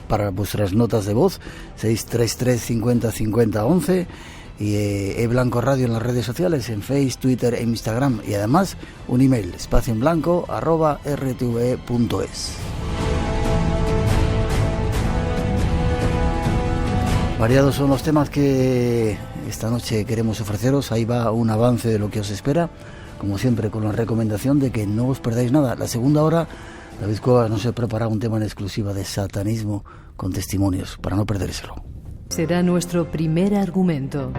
para vuestras notas de voz, 633 50 50 11, y Blanco Radio en las redes sociales, en Facebook, Twitter e Instagram, y además un email, espacioenblanco@rtve.es. Variados son los temas que esta noche queremos ofreceros. Ahí va un avance de lo que os espera, como siempre con la recomendación de que no os perdáis nada. La segunda hora, David Cuevas nos ha preparado un tema en exclusiva de satanismo con testimonios, para no perdérselo. Será nuestro primer argumento.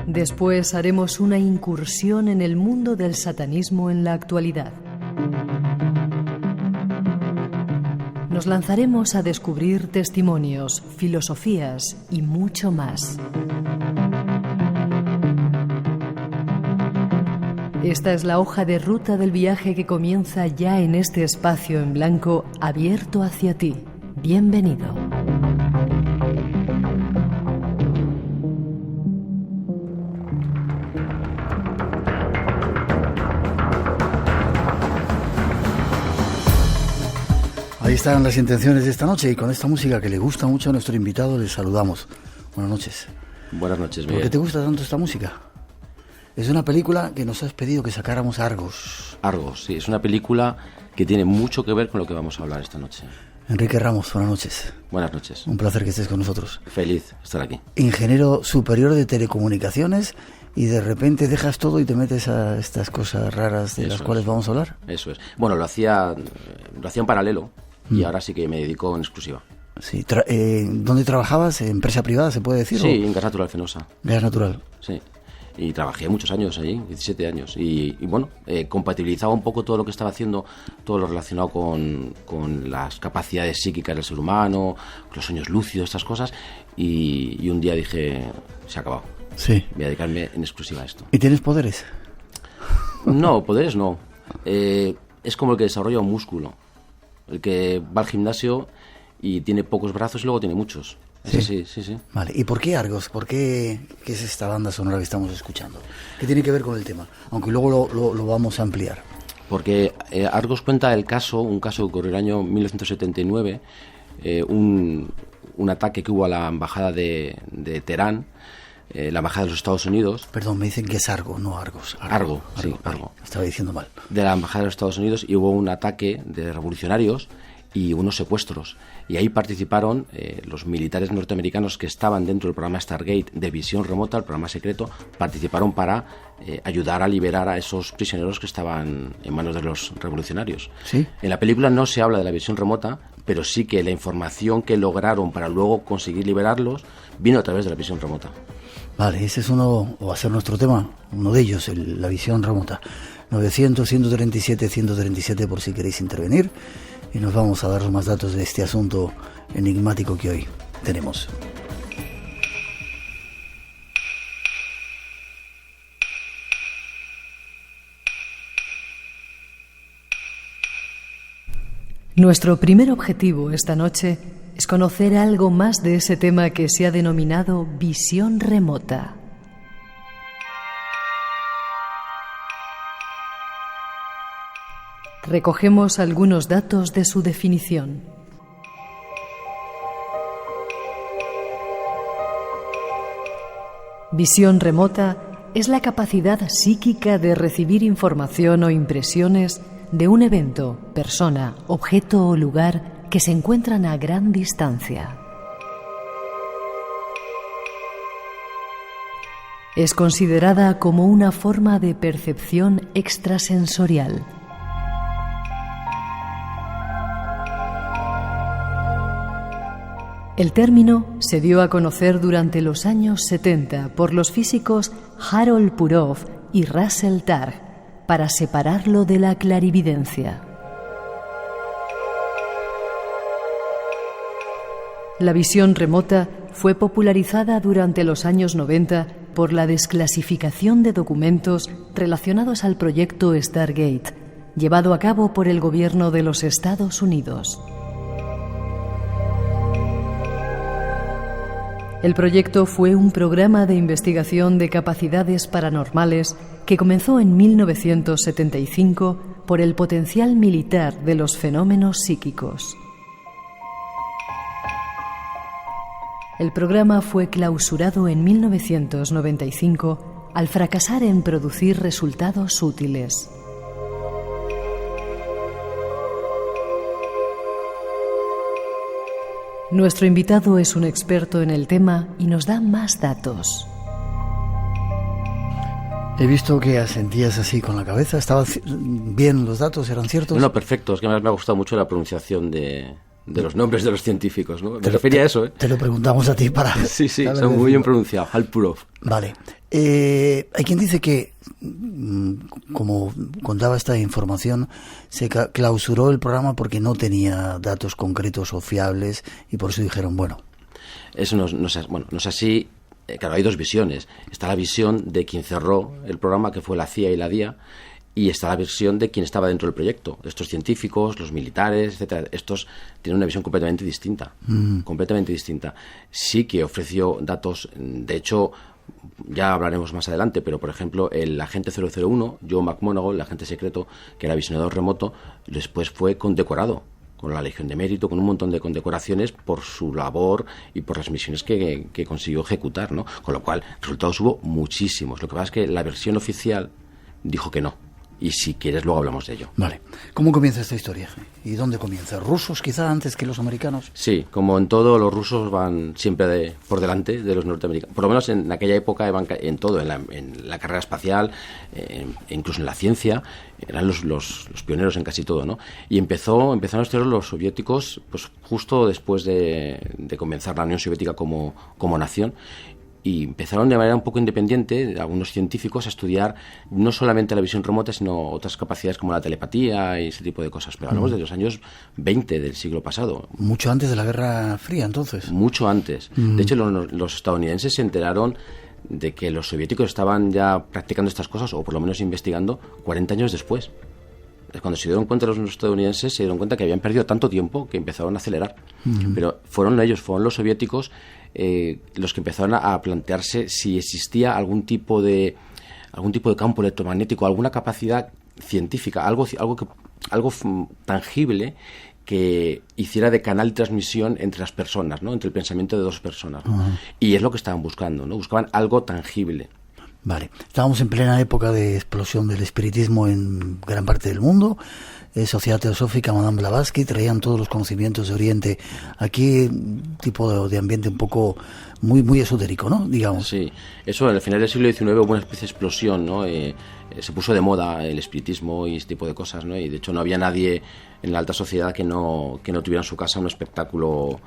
Después haremos una incursión en el mundo del satanismo en la actualidad. Nos lanzaremos a descubrir testimonios, filosofías y mucho más. Esta es la hoja de ruta del viaje que comienza ya en este espacio en blanco abierto hacia ti. Bienvenido. Ahí están las intenciones de esta noche, y con esta música que le gusta mucho a nuestro invitado les saludamos. Buenas noches. Buenas noches, Miguel. ¿Por qué te gusta tanto esta música? Es una película que nos has pedido que sacáramos Argos. Argos, sí, es una película que tiene mucho que ver con lo que vamos a hablar esta noche. Enrique Ramos, buenas noches. Buenas noches. Un placer que estés con nosotros. Feliz estar aquí. Ingeniero superior de telecomunicaciones, y de repente dejas todo y te metes a estas cosas raras de las cuales vamos a hablar. Eso es. Bueno, lo hacía en paralelo y ahora sí que me dedico en exclusiva. Sí. ¿Dónde trabajabas? ¿Empresa privada, se puede decir? Sí, en Gas Natural Fenosa. Gas Natural. Sí. Y trabajé muchos años allí, 17 años. Y bueno, compatibilizaba un poco todo lo que estaba haciendo, todo lo relacionado con las capacidades psíquicas del ser humano, los sueños lúcidos, estas cosas. Y un día dije, se ha acabado. Sí. Voy a dedicarme en exclusiva a esto. ¿Y tienes poderes? No, poderes no. Es como el que desarrolla un músculo. El que va al gimnasio y tiene pocos brazos y luego tiene muchos. Sí. Sí. Vale, ¿y por qué Argos? ¿Qué es esta banda sonora que estamos escuchando? ¿Qué tiene que ver con el tema? Aunque luego lo vamos a ampliar. Porque Argos cuenta un caso que ocurrió en el año 1979, un ataque que hubo a la embajada de Teherán, la embajada de los Estados Unidos. Perdón, me dicen que es Argo, no Argos. Argo. Estaba diciendo mal. De la embajada de los Estados Unidos, y hubo un ataque de revolucionarios y unos secuestros. Y ahí participaron los militares norteamericanos que estaban dentro del programa Stargate de visión remota, el programa secreto, participaron para ayudar a liberar a esos prisioneros que estaban en manos de los revolucionarios. ¿Sí? En la película no se habla de la visión remota, pero sí que la información que lograron para luego conseguir liberarlos vino a través de la visión remota. Vale, ese es uno, o va a ser nuestro tema, uno de ellos, la visión remota. 900-137-137 por si queréis intervenir, y nos vamos a dar más datos de este asunto enigmático que hoy tenemos. Nuestro primer objetivo esta noche es conocer algo más de ese tema que se ha denominado visión remota. Recogemos algunos datos de su definición. Visión remota es la capacidad psíquica de recibir información o impresiones de un evento, persona, objeto o lugar que se encuentran a gran distancia. Es considerada como una forma de percepción extrasensorial. El término se dio a conocer durante los años 70 por los físicos Harold Purov y Russell Targ para separarlo de la clarividencia. La visión remota fue popularizada durante los años 90 por la desclasificación de documentos relacionados al proyecto Stargate, llevado a cabo por el gobierno de los Estados Unidos. El proyecto fue un programa de investigación de capacidades paranormales que comenzó en 1975 por el potencial militar de los fenómenos psíquicos. El programa fue clausurado en 1995 al fracasar en producir resultados útiles. Nuestro invitado es un experto en el tema y nos da más datos. He visto que asentías así con la cabeza. ¿Estaban bien los datos? ¿Eran ciertos? No, perfecto. Es que me ha gustado mucho la pronunciación de los nombres de los científicos, ¿no? Me refería a eso, ¿eh? Te lo preguntamos a ti para... Sí, son muy bien pronunciados. Halpurov. Vale. Hay quien dice que, como contaba esta información, se clausuró el programa porque no tenía datos concretos o fiables y por eso dijeron, bueno... Eso no es así. Claro, hay dos visiones. Está la visión de quien cerró el programa, que fue la CIA y la DIA, y está la visión de quien estaba dentro del proyecto. Estos científicos, los militares, etcétera, estos tienen una visión completamente distinta. Completamente distinta. Sí que ofreció datos, de hecho, ya hablaremos más adelante, pero por ejemplo, el agente 001, Joe McMoneagle, el agente secreto, que era visionador remoto, después fue condecorado con la Legión de Mérito, con un montón de condecoraciones por su labor y por las misiones que consiguió ejecutar, ¿no? Con lo cual, resultados hubo muchísimos. Lo que pasa es que la versión oficial dijo que no. Y si quieres, luego hablamos de ello. Vale. ¿Cómo comienza esta historia? ¿Y dónde comienza? ¿Rusos quizá antes que los americanos? Sí, como en todo, los rusos van siempre por delante de los norteamericanos. Por lo menos en aquella época, en todo, en la carrera espacial, incluso en la ciencia, eran los pioneros en casi todo, ¿no? Y empezaron a estudiar los soviéticos pues justo después de comenzar la Unión Soviética como nación. Y empezaron de manera un poco independiente, algunos científicos, a estudiar no solamente la visión remota, sino otras capacidades como la telepatía y ese tipo de cosas. Pero hablamos de los años 20 del siglo pasado. Mucho antes de la Guerra Fría, entonces. Mucho antes. De hecho, los estadounidenses se enteraron de que los soviéticos estaban ya practicando estas cosas, o por lo menos investigando, 40 años después. Cuando se dieron cuenta los estadounidenses, se dieron cuenta que habían perdido tanto tiempo que empezaron a acelerar. Pero fueron los soviéticos, los que empezaron a plantearse si existía algún tipo de campo electromagnético, alguna capacidad científica, algo tangible que hiciera de canal de transmisión entre las personas, ¿no? Entre el pensamiento de dos personas, ¿no? Y es lo que estaban buscando, ¿no? Buscaban algo tangible. Vale, estábamos en plena época de explosión del espiritismo en gran parte del mundo. Sociedad Teosófica, Madame Blavatsky, traían todos los conocimientos de Oriente. Aquí un tipo de ambiente un poco muy esotérico, ¿no? Digamos. Sí, eso al final del siglo XIX hubo una especie de explosión, ¿no? Se puso de moda el espiritismo y ese tipo de cosas, ¿no? Y de hecho no había nadie en la alta sociedad que no tuviera en su casa un espectáculo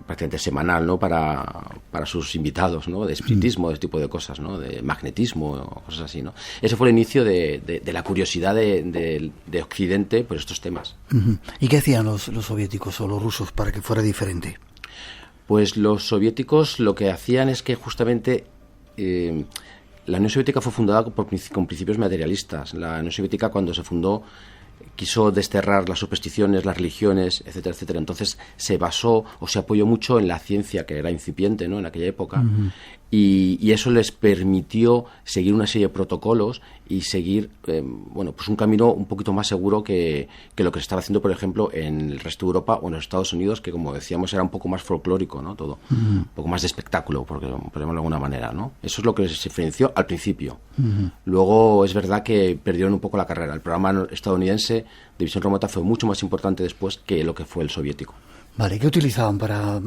prácticamente semanal, ¿no? Para sus invitados, ¿no? De espiritismo, de este tipo de cosas, ¿no? De magnetismo, o cosas así, ¿no? Ese fue el inicio de la curiosidad de Occidente por estos temas. ¿Y qué hacían los soviéticos o los rusos para que fuera diferente? Pues los soviéticos lo que hacían es que justamente la Unión Soviética fue fundada con principios materialistas. La Unión Soviética, cuando se fundó, quiso desterrar las supersticiones, las religiones, etcétera, etcétera. Entonces se basó o se apoyó mucho en la ciencia, que era incipiente, ¿no? En aquella época, y eso les permitió seguir una serie de protocolos y seguir pues un camino un poquito más seguro que lo que se estaba haciendo, por ejemplo, en el resto de Europa o en los Estados Unidos, que, como decíamos, era un poco más folclórico, ¿no? Todo, un poco más de espectáculo, por llamarlo de alguna manera, ¿no? Eso es lo que se diferenció al principio. Luego es verdad que perdieron un poco la carrera. El programa estadounidense de visión remota fue mucho más importante después que lo que fue el soviético. Vale, ¿qué utilizaban para...?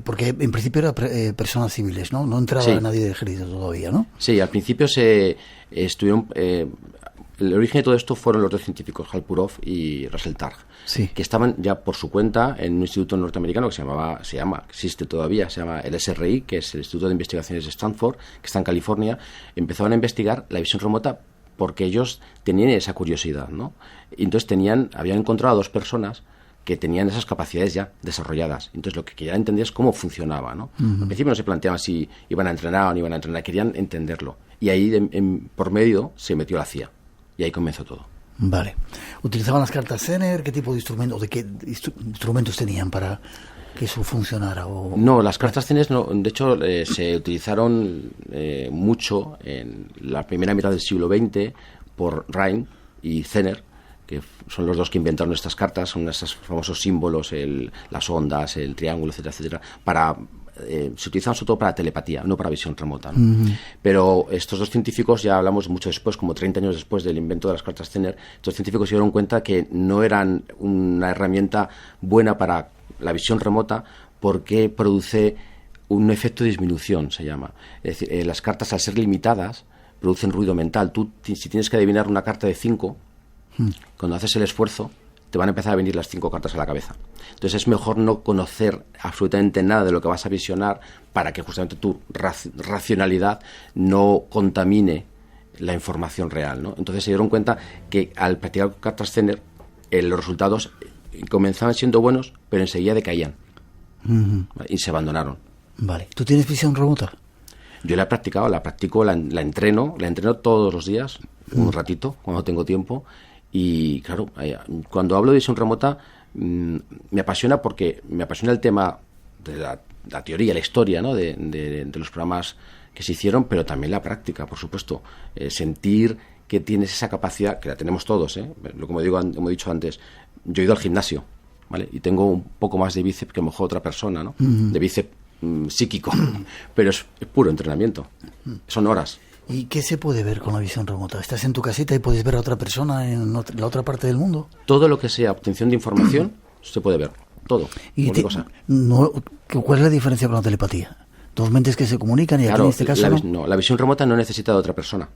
Porque en principio eran personas civiles, ¿no? No entraba nadie del ejército todavía, ¿no? Sí, al principio se estuvieron... el origen de todo esto fueron los dos científicos, Halpurov y Russell Targ, que estaban ya por su cuenta en un instituto norteamericano que existe todavía, se llama el SRI, que es el Instituto de Investigaciones de Stanford, que está en California. Empezaron a investigar la visión remota porque ellos tenían esa curiosidad, ¿no? Y entonces habían encontrado a dos personas que tenían esas capacidades ya desarrolladas. Entonces lo que querían entender es cómo funcionaba, ¿no? Al principio no se planteaban si iban a entrenar o no iban a entrenar, querían entenderlo. Y ahí por medio se metió la CIA. Y ahí comenzó todo. Vale. ¿Utilizaban las cartas Zener? ¿Qué tipo de instrumentos, de qué instrumentos tenían para que eso funcionara? O... No, las cartas Zener no, de hecho se utilizaron mucho en la primera mitad del siglo XX por Rhine y Zener, que son los dos que inventaron estas cartas, son estos famosos símbolos, las ondas, el triángulo, etcétera, etcétera, se utilizaban sobre todo para telepatía, no para visión remota, ¿no? Pero estos dos científicos, ya hablamos mucho después, como 30 años después del invento de las cartas Zener, estos científicos se dieron cuenta que no eran una herramienta buena para la visión remota porque produce un efecto de disminución, se llama. Es decir, las cartas, al ser limitadas, producen ruido mental. Tú, si tienes que adivinar una carta de 5, cuando haces el esfuerzo, te van a empezar a venir las 5 cartas a la cabeza. Entonces es mejor no conocer absolutamente nada de lo que vas a visionar para que justamente tu racionalidad no contamine la información real, ¿no? Entonces se dieron cuenta que al practicar cartas Zener, los resultados comenzaban siendo buenos, pero enseguida decaían. Y se abandonaron. Vale. ¿Tú tienes visión remota? Yo la he practicado, la entreno todos los días, un ratito, cuando tengo tiempo. Y claro, cuando hablo de visión remota me apasiona porque me apasiona el tema de la teoría, la historia, ¿no? de los programas que se hicieron, pero también la práctica, por supuesto. Sentir que tienes esa capacidad, que la tenemos todos, como he dicho antes, yo he ido al gimnasio, ¿vale? Y tengo un poco más de bíceps que a lo mejor otra persona, ¿no? De bíceps psíquico, pero es puro entrenamiento, son horas. ¿Y qué se puede ver con la visión remota? ¿Estás en tu casita y puedes ver a otra persona en la otra parte del mundo? Todo lo que sea obtención de información se puede ver, todo. ¿Y cuál es la diferencia con la telepatía? ¿Dos mentes que se comunican y claro, aquí en este caso no? La visión remota no necesita de otra persona.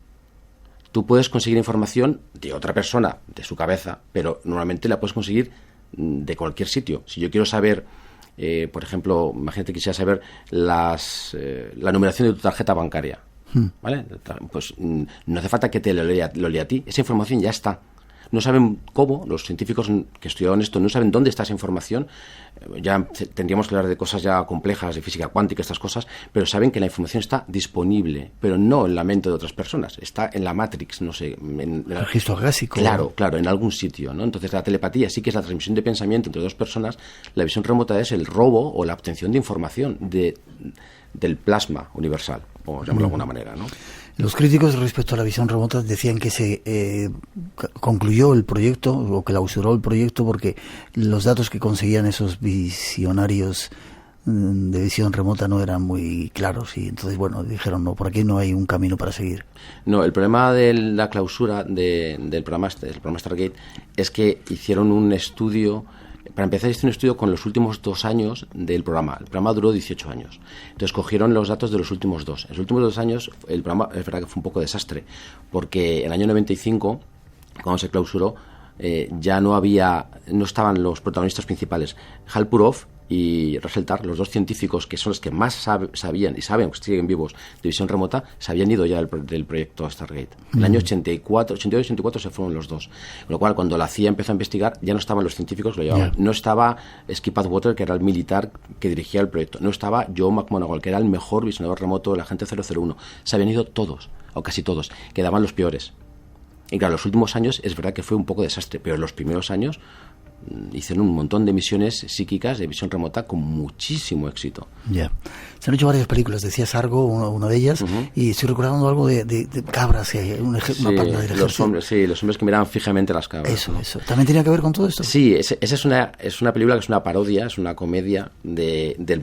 Tú puedes conseguir información de otra persona, de su cabeza, pero normalmente la puedes conseguir de cualquier sitio. Si yo quiero saber, por ejemplo, imagínate que quisiera saber la numeración de tu tarjeta bancaria, ¿vale? Pues no hace falta que te lo lea a ti, esa información ya está. No saben cómo, los científicos que estudiaron esto no saben dónde está esa información. Ya tendríamos que hablar de cosas ya complejas, de física cuántica, estas cosas, pero saben que la información está disponible, pero no en la mente de otras personas, está en la Matrix, no sé. En el registro gásico. Claro, en algún sitio, ¿no? Entonces la telepatía sí que es la transmisión de pensamiento entre dos personas, la visión remota es el robo o la obtención de información del plasma universal, o llamarlo de alguna manera, ¿no? Los críticos respecto a la visión remota decían que se concluyó el proyecto o que clausuró el proyecto porque los datos que conseguían esos visionarios de visión remota no eran muy claros y entonces dijeron no, por aquí no hay un camino para seguir. No, el problema de la clausura del programa Stargate es que hicieron un estudio. Para empezar, hice un estudio con los últimos 2 años del programa. El programa duró 18 años. Entonces cogieron los datos de los últimos 2. En los últimos 2 años el programa, es verdad que fue un poco desastre, porque en el año 95, cuando se clausuró, ya no estaban los protagonistas principales. Hal Purov y Russell Tarr, los dos científicos que son los que más sabían y saben que siguen vivos de visión remota, se habían ido ya del proyecto Stargate. En el año 82-84 se fueron los dos. Con lo cual, cuando la CIA empezó a investigar, ya no estaban los científicos que lo llevaban. No estaba Skip Atwater, que era el militar que dirigía el proyecto. No estaba Joe McMoneagle, que era el mejor visionador remoto del agente 001. Se habían ido todos, o casi todos. Quedaban los peores. Y claro, los últimos años es verdad que fue un poco desastre, pero en los primeros años hicieron un montón de misiones psíquicas de visión remota con muchísimo éxito. Ya. Se han hecho varias películas, decías Argo, una de ellas, y estoy recordando algo de cabras, una panda de los hombres que miraban fijamente las cabras. Eso. ¿También tenía que ver con todo esto? Sí, esa es una película que es una parodia, es una comedia del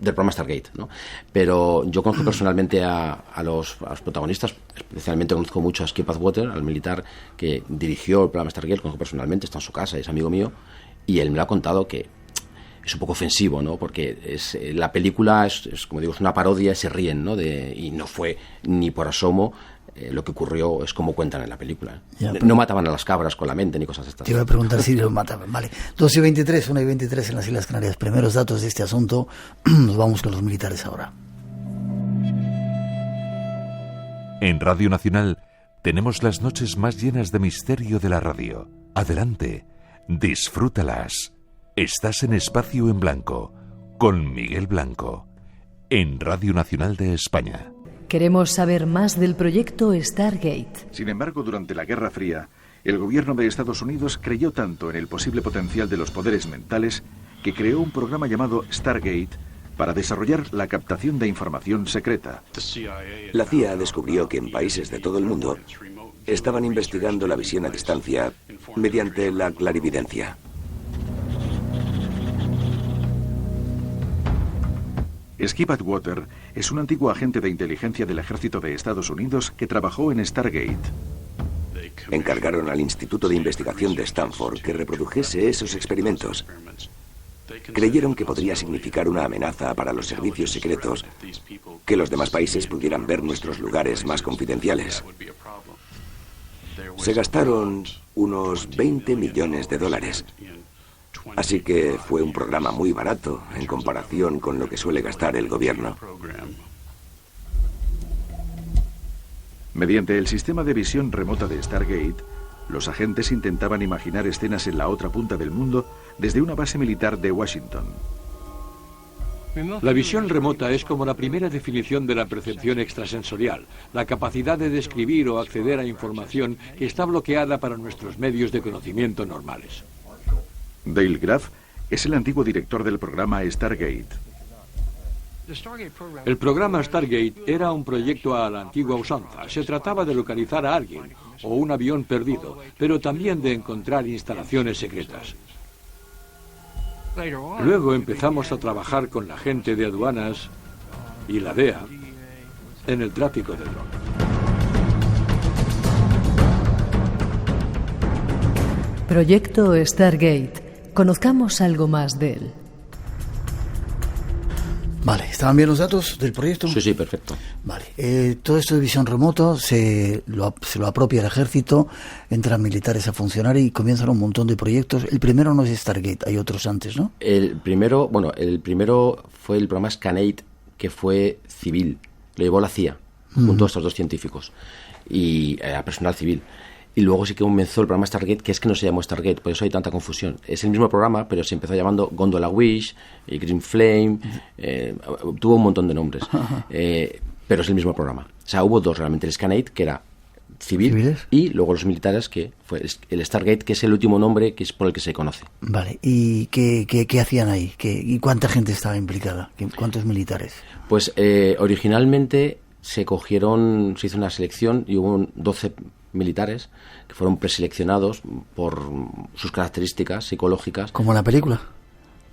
programa Stargate, ¿no? Pero yo conozco personalmente a los protagonistas, especialmente conozco mucho a Skip Atwater, al militar que dirigió el programa Stargate, conozco personalmente, está en su casa, es amigo mío, y él me lo ha contado que es un poco ofensivo, ¿no? Porque la película es como digo, es una parodia, se ríen, ¿no? Y no fue ni por asomo lo que ocurrió, es como cuentan en la película. No mataban a las cabras con la mente ni cosas estas. Te iba a preguntar si lo mataban. Vale. 2:23, 1:23 en las Islas Canarias. Primeros datos de este asunto. Nos vamos con los militares ahora. En Radio Nacional tenemos las noches más llenas de misterio de la radio. Adelante, disfrútalas. Estás en Espacio en Blanco, con Miguel Blanco, en Radio Nacional de España. Queremos saber más del proyecto Stargate. Sin embargo, durante la Guerra Fría, El gobierno de Estados Unidos creyó tanto en el posible potencial de los poderes mentales que creó un programa llamado Stargate para desarrollar la captación de información secreta. La CIA descubrió que en países de todo el mundo estaban investigando la visión a distancia mediante la clarividencia. Skip Atwater es un antiguo agente de inteligencia del ejército de Estados Unidos que trabajó en Stargate. Encargaron al Instituto de Investigación de Stanford que reprodujese esos experimentos. Creyeron que podría significar una amenaza para los servicios secretos que los demás países pudieran ver nuestros lugares más confidenciales. Se gastaron unos 20 millones de dólares. Así que fue un programa muy barato en comparación con lo que suele gastar el gobierno. Mediante el sistema de visión remota de Stargate, los agentes intentaban imaginar escenas en la otra punta del mundo desde una base militar de Washington. La visión remota es como la primera definición de la percepción extrasensorial, la capacidad de describir o acceder a información que está bloqueada para nuestros medios de conocimiento normales. Dale Graff es el antiguo director del programa Stargate. El programa Stargate era un proyecto a la antigua usanza. Se trataba de localizar a alguien o un avión perdido, pero también de encontrar instalaciones secretas. Luego empezamos a trabajar con la gente de aduanas y la DEA en el tráfico de drogas. Proyecto Stargate. Conozcamos algo más de él. Vale, ¿estaban bien los datos del proyecto? Sí, perfecto. Vale, todo esto de visión remoto se lo apropia el ejército, entran militares a funcionar y comienzan un montón de proyectos. El primero no es Stargate, hay otros antes, ¿no? El primero fue el programa Scanate, que fue civil. Lo llevó la CIA, junto a estos dos científicos, y a personal civil. Y luego sí que comenzó el programa Stargate, que es que no se llamó Stargate, por eso hay tanta confusión. Es el mismo programa, pero se empezó llamando Gondola Wish, Green Flame, tuvo un montón de nombres. Pero es el mismo programa. O sea, hubo dos realmente, el Scanate, que era civil, ¿civiles? Y luego los militares, que fue el Stargate, que es el último nombre que es por el que se conoce. Vale, ¿y qué hacían ahí? ¿Y cuánta gente estaba implicada? ¿Cuántos militares? Pues originalmente se hizo una selección y hubo 12 militares que fueron preseleccionados por sus características psicológicas. ¿Como en la película?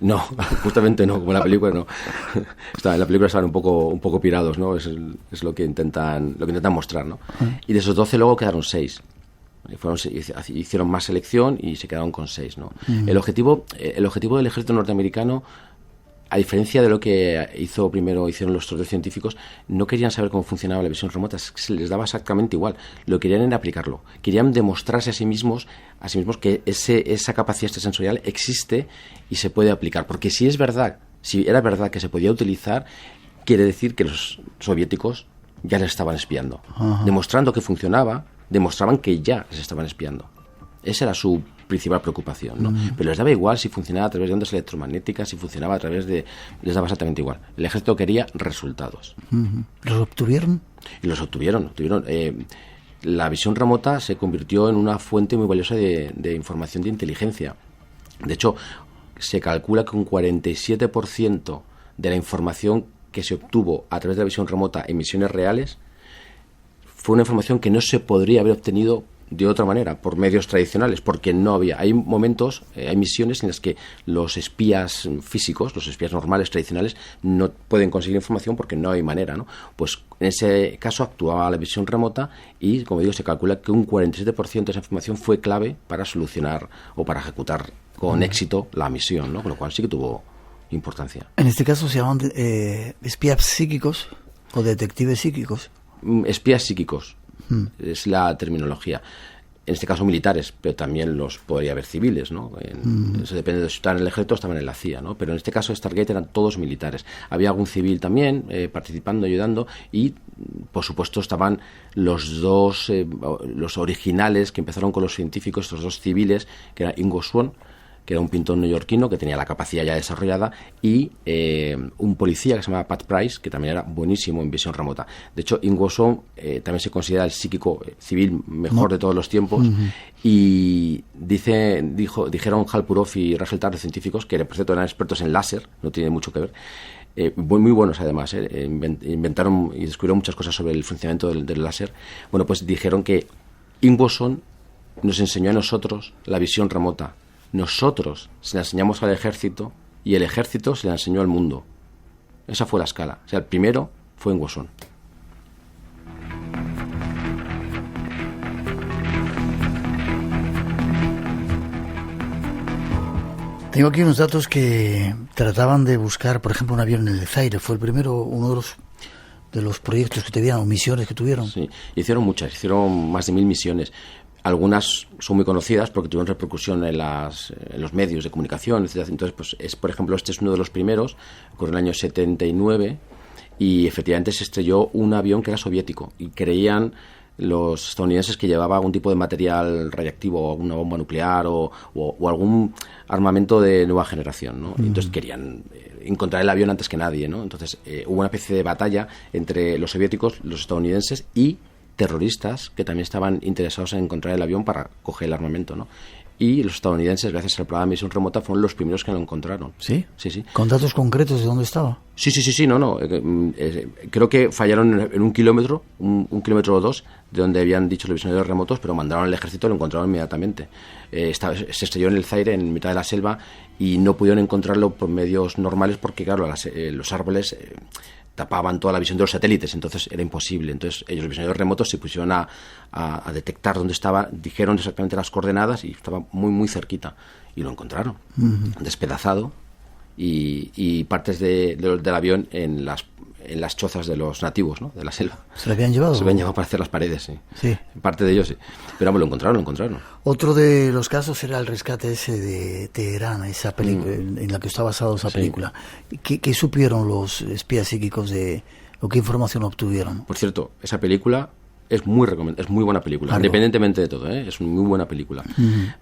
No, justamente no, como en la película no. En la película estaban un poco pirados, ¿no? Es lo que intentan mostrar, ¿no? Y de esos 12 luego quedaron 6. Hicieron más selección y se quedaron con 6, ¿no? El objetivo del ejército norteamericano, a diferencia de lo que hicieron los otros científicos, no querían saber cómo funcionaba la visión remota, se les daba exactamente igual. Lo que querían era aplicarlo. Querían demostrarse a sí mismos que esa capacidad extrasensorial existe y se puede aplicar. Porque si era verdad que se podía utilizar, quiere decir que los soviéticos ya les estaban espiando. Ajá. Demostrando que funcionaba, demostraban que ya les estaban espiando. Esa era su principal preocupación, ¿no? Pero les daba igual si funcionaba a través de ondas electromagnéticas, si funcionaba a través de... Les daba exactamente igual. El ejército quería resultados. ¿Los obtuvieron? Y los obtuvieron. La visión remota se convirtió en una fuente muy valiosa de información de inteligencia. De hecho, se calcula que un 47% de la información que se obtuvo a través de la visión remota en misiones reales fue una información que no se podría haber obtenido de otra manera, por medios tradicionales, porque no había. Hay momentos, hay misiones en las que los espías físicos, los espías normales, tradicionales, no pueden conseguir información porque no hay manera, ¿no? Pues en ese caso actuaba la visión remota y, como digo, se calcula que un 47% de esa información fue clave para solucionar o para ejecutar con éxito la misión, ¿no? Con lo cual sí que tuvo importancia. En este caso se llaman espías psíquicos o detectives psíquicos. Espías psíquicos. Es la terminología. En este caso militares, pero también los podría haber civiles, ¿no? Eso depende de si estaban en el ejército o estaban en la CIA, ¿no? Pero en este caso Stargate eran todos militares. Había algún civil también participando, ayudando, y por supuesto estaban los originales que empezaron con los científicos, estos dos civiles, que eran Ingo Swann, que era un pintor neoyorquino que tenía la capacidad ya desarrollada, y un policía que se llamaba Pat Price, que también era buenísimo en visión remota. De hecho, Ingwason también se considera el psíquico civil mejor de todos los tiempos, y dijeron Hal Purov y Rachel Taylor, científicos, que por cierto eran expertos en láser, no tiene mucho que ver, muy buenos además, inventaron y descubrieron muchas cosas sobre el funcionamiento del láser. Bueno, pues dijeron que Ingwason nos enseñó a nosotros la visión remota. Nosotros se la enseñamos al ejército y el ejército se la enseñó al mundo. Esa fue la escala. O sea, el primero fue Ingwason. Tengo aquí unos datos que trataban de buscar, por ejemplo, un avión en el Zaire. Fue el primero, uno de los proyectos que tenían o misiones que tuvieron. Sí, hicieron muchas, hicieron más de 1000 misiones. Algunas son muy conocidas porque tuvieron repercusión en los medios de comunicación, etc. Entonces, pues por ejemplo, este es uno de los primeros, ocurrió en el año 79, y efectivamente se estrelló un avión que era soviético, y creían los estadounidenses que llevaba algún tipo de material radiactivo, o alguna bomba nuclear o algún armamento de nueva generación, ¿no? Entonces querían encontrar el avión antes que nadie, ¿no? Entonces hubo una especie de batalla entre los soviéticos, los estadounidenses y terroristas que también estaban interesados en encontrar el avión para coger el armamento, ¿no? Y los estadounidenses, gracias al programa de misión remota, fueron los primeros que lo encontraron. ¿Sí? Sí, sí. ¿Con datos concretos de dónde estaba? Sí, no. Creo que fallaron en un kilómetro, un kilómetro o dos, de donde habían dicho los visionarios remotos, pero mandaron al ejército y lo encontraron inmediatamente. Se estrelló en el Zaire, en mitad de la selva, y no pudieron encontrarlo por medios normales porque, claro, los árboles tapaban toda la visión de los satélites, entonces era imposible. Entonces ellos, los visionarios remotos, se pusieron a detectar dónde estaba, dijeron exactamente las coordenadas y estaba muy, muy cerquita, y lo encontraron, despedazado, y partes del avión en las chozas de los nativos, ¿no?, de la selva. ¿Se lo habían llevado? Se lo habían llevado para hacer las paredes, sí. Sí. Parte de ellos, sí. Pero vamos, lo encontraron. Otro de los casos era el rescate ese de Teherán, esa película en la que está basada esa película. ¿Qué supieron los espías psíquicos o qué información obtuvieron? Por cierto, esa película es muy buena película, claro, independientemente de todo, es una muy buena película.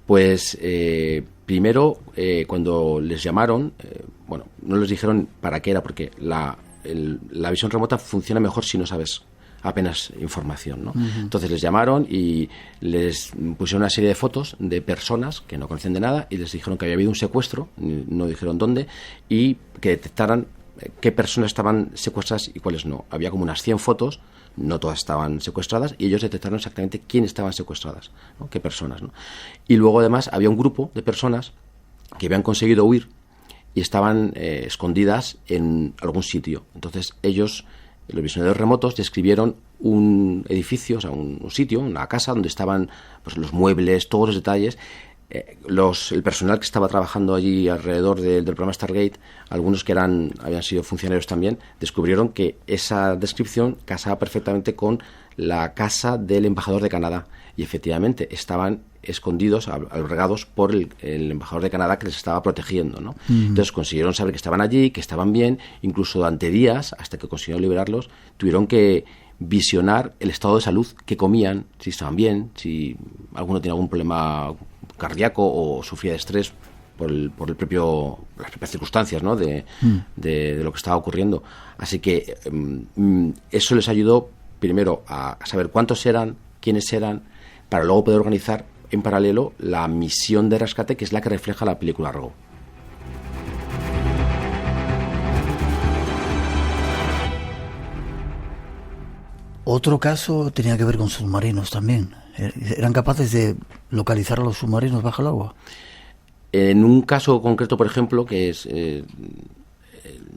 Pues primero, cuando les llamaron, no les dijeron para qué era, porque la visión remota funciona mejor si no sabes apenas información, ¿no? Entonces les llamaron y les pusieron una serie de fotos de personas que no conocían de nada, y les dijeron que había habido un secuestro, no dijeron dónde, y que detectaran qué personas estaban secuestradas y cuáles no. Había como unas 100 fotos, no todas estaban secuestradas, y ellos detectaron exactamente quién estaban secuestradas, ¿no?, qué personas, ¿no? Y luego además había un grupo de personas que habían conseguido huir y estaban escondidas en algún sitio. Entonces ellos, los visionarios remotos, describieron un edificio, o sea, un sitio, una casa donde estaban pues los muebles, todos los detalles. El personal que estaba trabajando allí alrededor del programa Stargate, algunos que habían sido funcionarios también, descubrieron que esa descripción casaba perfectamente con la casa del embajador de Canadá, y efectivamente estaban escondidos, albergados por el embajador de Canadá, que les estaba protegiendo, ¿no? Entonces consiguieron saber que estaban allí, que estaban bien, incluso durante días, hasta que consiguieron liberarlos, tuvieron que visionar el estado de salud, que comían, si estaban bien, si alguno tenía algún problema cardíaco o sufría de estrés por las propias circunstancias, ¿no?, de lo que estaba ocurriendo. Así que eso les ayudó primero a saber cuántos eran, quiénes eran, para luego poder organizar en paralelo la misión de rescate, que es la que refleja la película Argo. Otro caso tenía que ver con submarinos también. ¿Eran capaces de localizar a los submarinos bajo el agua? En un caso concreto, por ejemplo, que es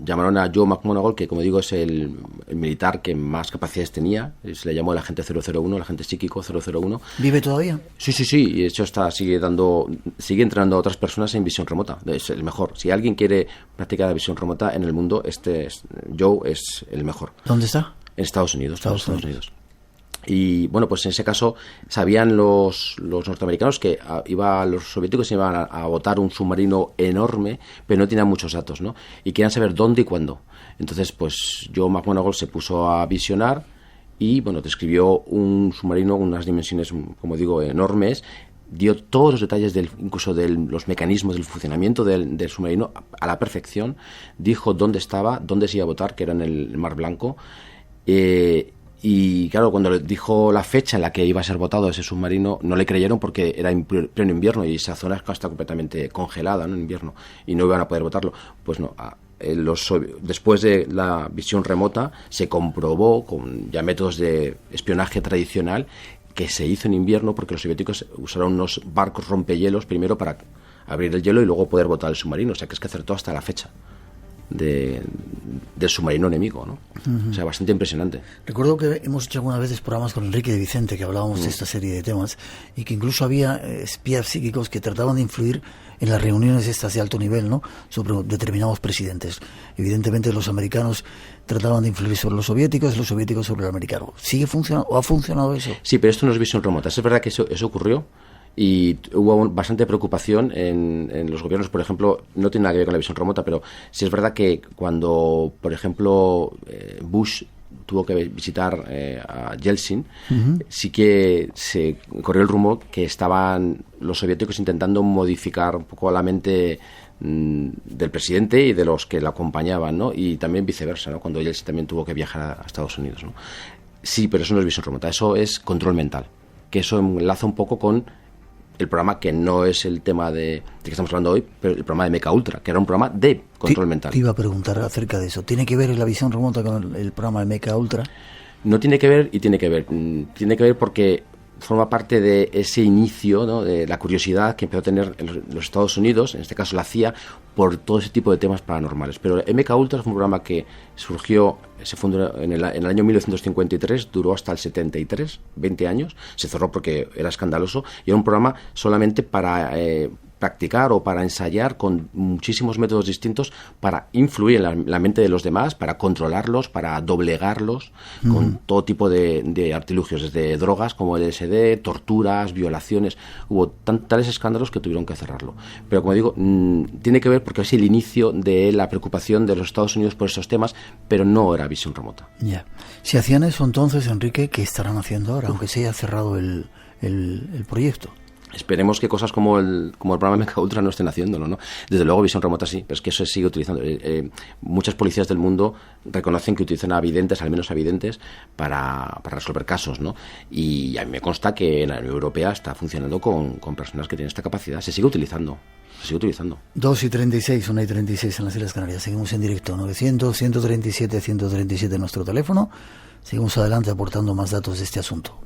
llamaron a Joe McMoneagle, que como digo es el militar que más capacidades tenía. Se le llamó el agente 001, el agente psíquico 001. ¿Vive todavía? Sí, y de hecho sigue entrenando a otras personas en visión remota. Es el mejor. Si alguien quiere practicar la visión remota en el mundo, Joe es el mejor. ¿Dónde está? En Estados Unidos. Y bueno, pues en ese caso sabían los norteamericanos que los soviéticos iban a botar un submarino enorme, pero no tenían muchos datos, ¿no? Y querían saber dónde y cuándo. Entonces, pues Joe McMoneagle se puso a visionar y, bueno, describió un submarino con unas dimensiones, como digo, enormes, dio todos los detalles incluso de los mecanismos del funcionamiento del submarino a la perfección. Dijo dónde estaba, dónde se iba a botar, que era en el Mar Blanco. Y claro, cuando le dijo la fecha en la que iba a ser botado ese submarino, no le creyeron porque era en pleno invierno y esa zona está completamente congelada, ¿no?, en invierno, y no iban a poder botarlo. Pues no, después de la visión remota se comprobó con ya métodos de espionaje tradicional que se hizo en invierno, porque los soviéticos usaron unos barcos rompehielos primero para abrir el hielo y luego poder botar el submarino. O sea que es que acertó hasta la fecha del submarino enemigo, ¿no? O sea, bastante impresionante. Recuerdo que hemos hecho algunas veces programas con Enrique de Vicente, que hablábamos de esta serie de temas, y que incluso había espías psíquicos que trataban de influir en las reuniones estas de alto nivel, ¿no?, sobre determinados presidentes. Evidentemente los americanos trataban de influir sobre los soviéticos sobre el americano. ¿Sigue funcionando o ha funcionado eso? Sí, pero esto no es visión remota. Es verdad que eso ocurrió. Y hubo bastante preocupación en los gobiernos, por ejemplo, no tiene nada que ver con la visión remota, pero sí es verdad que cuando, por ejemplo, Bush tuvo que visitar a Yeltsin, sí que se corrió el rumor que estaban los soviéticos intentando modificar un poco la mente del presidente y de los que la acompañaban, ¿no? Y también viceversa, ¿no?, cuando Yeltsin también tuvo que viajar a Estados Unidos, ¿no? Sí, pero eso no es visión remota, eso es control mental, que eso enlaza un poco con el programa que no es el tema de que estamos hablando hoy, pero el programa de Mecha Ultra, que era un programa de control mental. Te iba a preguntar acerca de eso. ¿Tiene que ver la visión remota con el programa de Mecha Ultra? No tiene que ver y tiene que ver. Tiene que ver porque forma parte de ese inicio, ¿no?, de la curiosidad que empezó a tener los Estados Unidos, en este caso la CIA, por todo ese tipo de temas paranormales. Pero MK Ultra fue un programa que se fundó en el año 1953, duró hasta el 73, 20 años, se cerró porque era escandaloso, y era un programa solamente para practicar o para ensayar con muchísimos métodos distintos para influir en la mente de los demás, para controlarlos, para doblegarlos, con todo tipo de artilugios, desde drogas como el LSD, torturas, violaciones. Hubo tales escándalos que tuvieron que cerrarlo. Pero como digo, tiene que ver porque es el inicio de la preocupación de los Estados Unidos por estos temas, pero no era visión remota. Ya. Si hacían eso entonces, Enrique, ¿qué estarán haciendo ahora, aunque se haya cerrado el proyecto? Esperemos que cosas como el programa Mecha Ultra no estén haciéndolo, ¿no? Desde luego visión remota sí, pero es que eso se sigue utilizando. Muchas policías del mundo reconocen que utilizan al menos a videntes para resolver casos, ¿no? Y a mí me consta que en la Unión Europea está funcionando con personas que tienen esta capacidad. Se sigue utilizando. 2:36, 1:36 en las Islas Canarias. Seguimos en directo, 900-137-137 nuestro teléfono. Seguimos adelante aportando más datos de este asunto.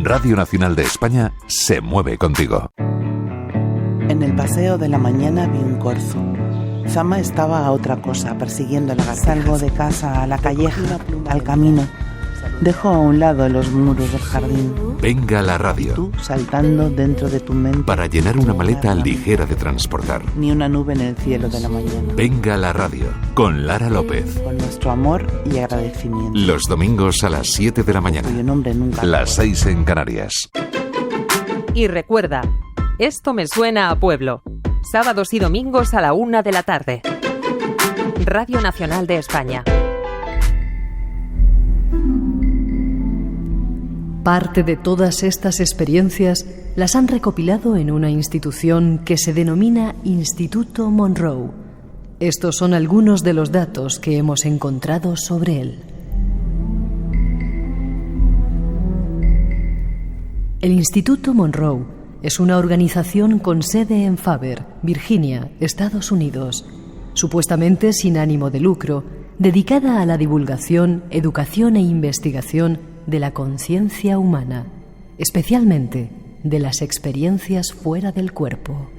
Radio Nacional de España se mueve contigo. En el paseo de la mañana vi un corzo. Zama estaba a otra cosa, persiguiendo lagartijas. Salgo de casa a la calleja, al camino. Dejo a un lado los muros del jardín. Venga la radio. Tú saltando dentro de tu mente. Para llenar una maleta ligera de transportar. Ni una nube en el cielo de la mañana. Venga la radio, con Lara López. Con nuestro amor y agradecimiento. Los domingos a las 7 de la mañana. Cuyo nombre nunca. Las 6 en Canarias. Y recuerda, esto me suena a pueblo. Sábados y domingos a la 1 de la tarde. Radio Nacional de España. Parte de todas estas experiencias las han recopilado en una institución que se denomina Instituto Monroe. Estos son algunos de los datos que hemos encontrado sobre él. El Instituto Monroe es una organización con sede en Faber, Virginia, Estados Unidos, supuestamente sin ánimo de lucro, dedicada a la divulgación, educación e investigación de la conciencia humana, especialmente de las experiencias fuera del cuerpo.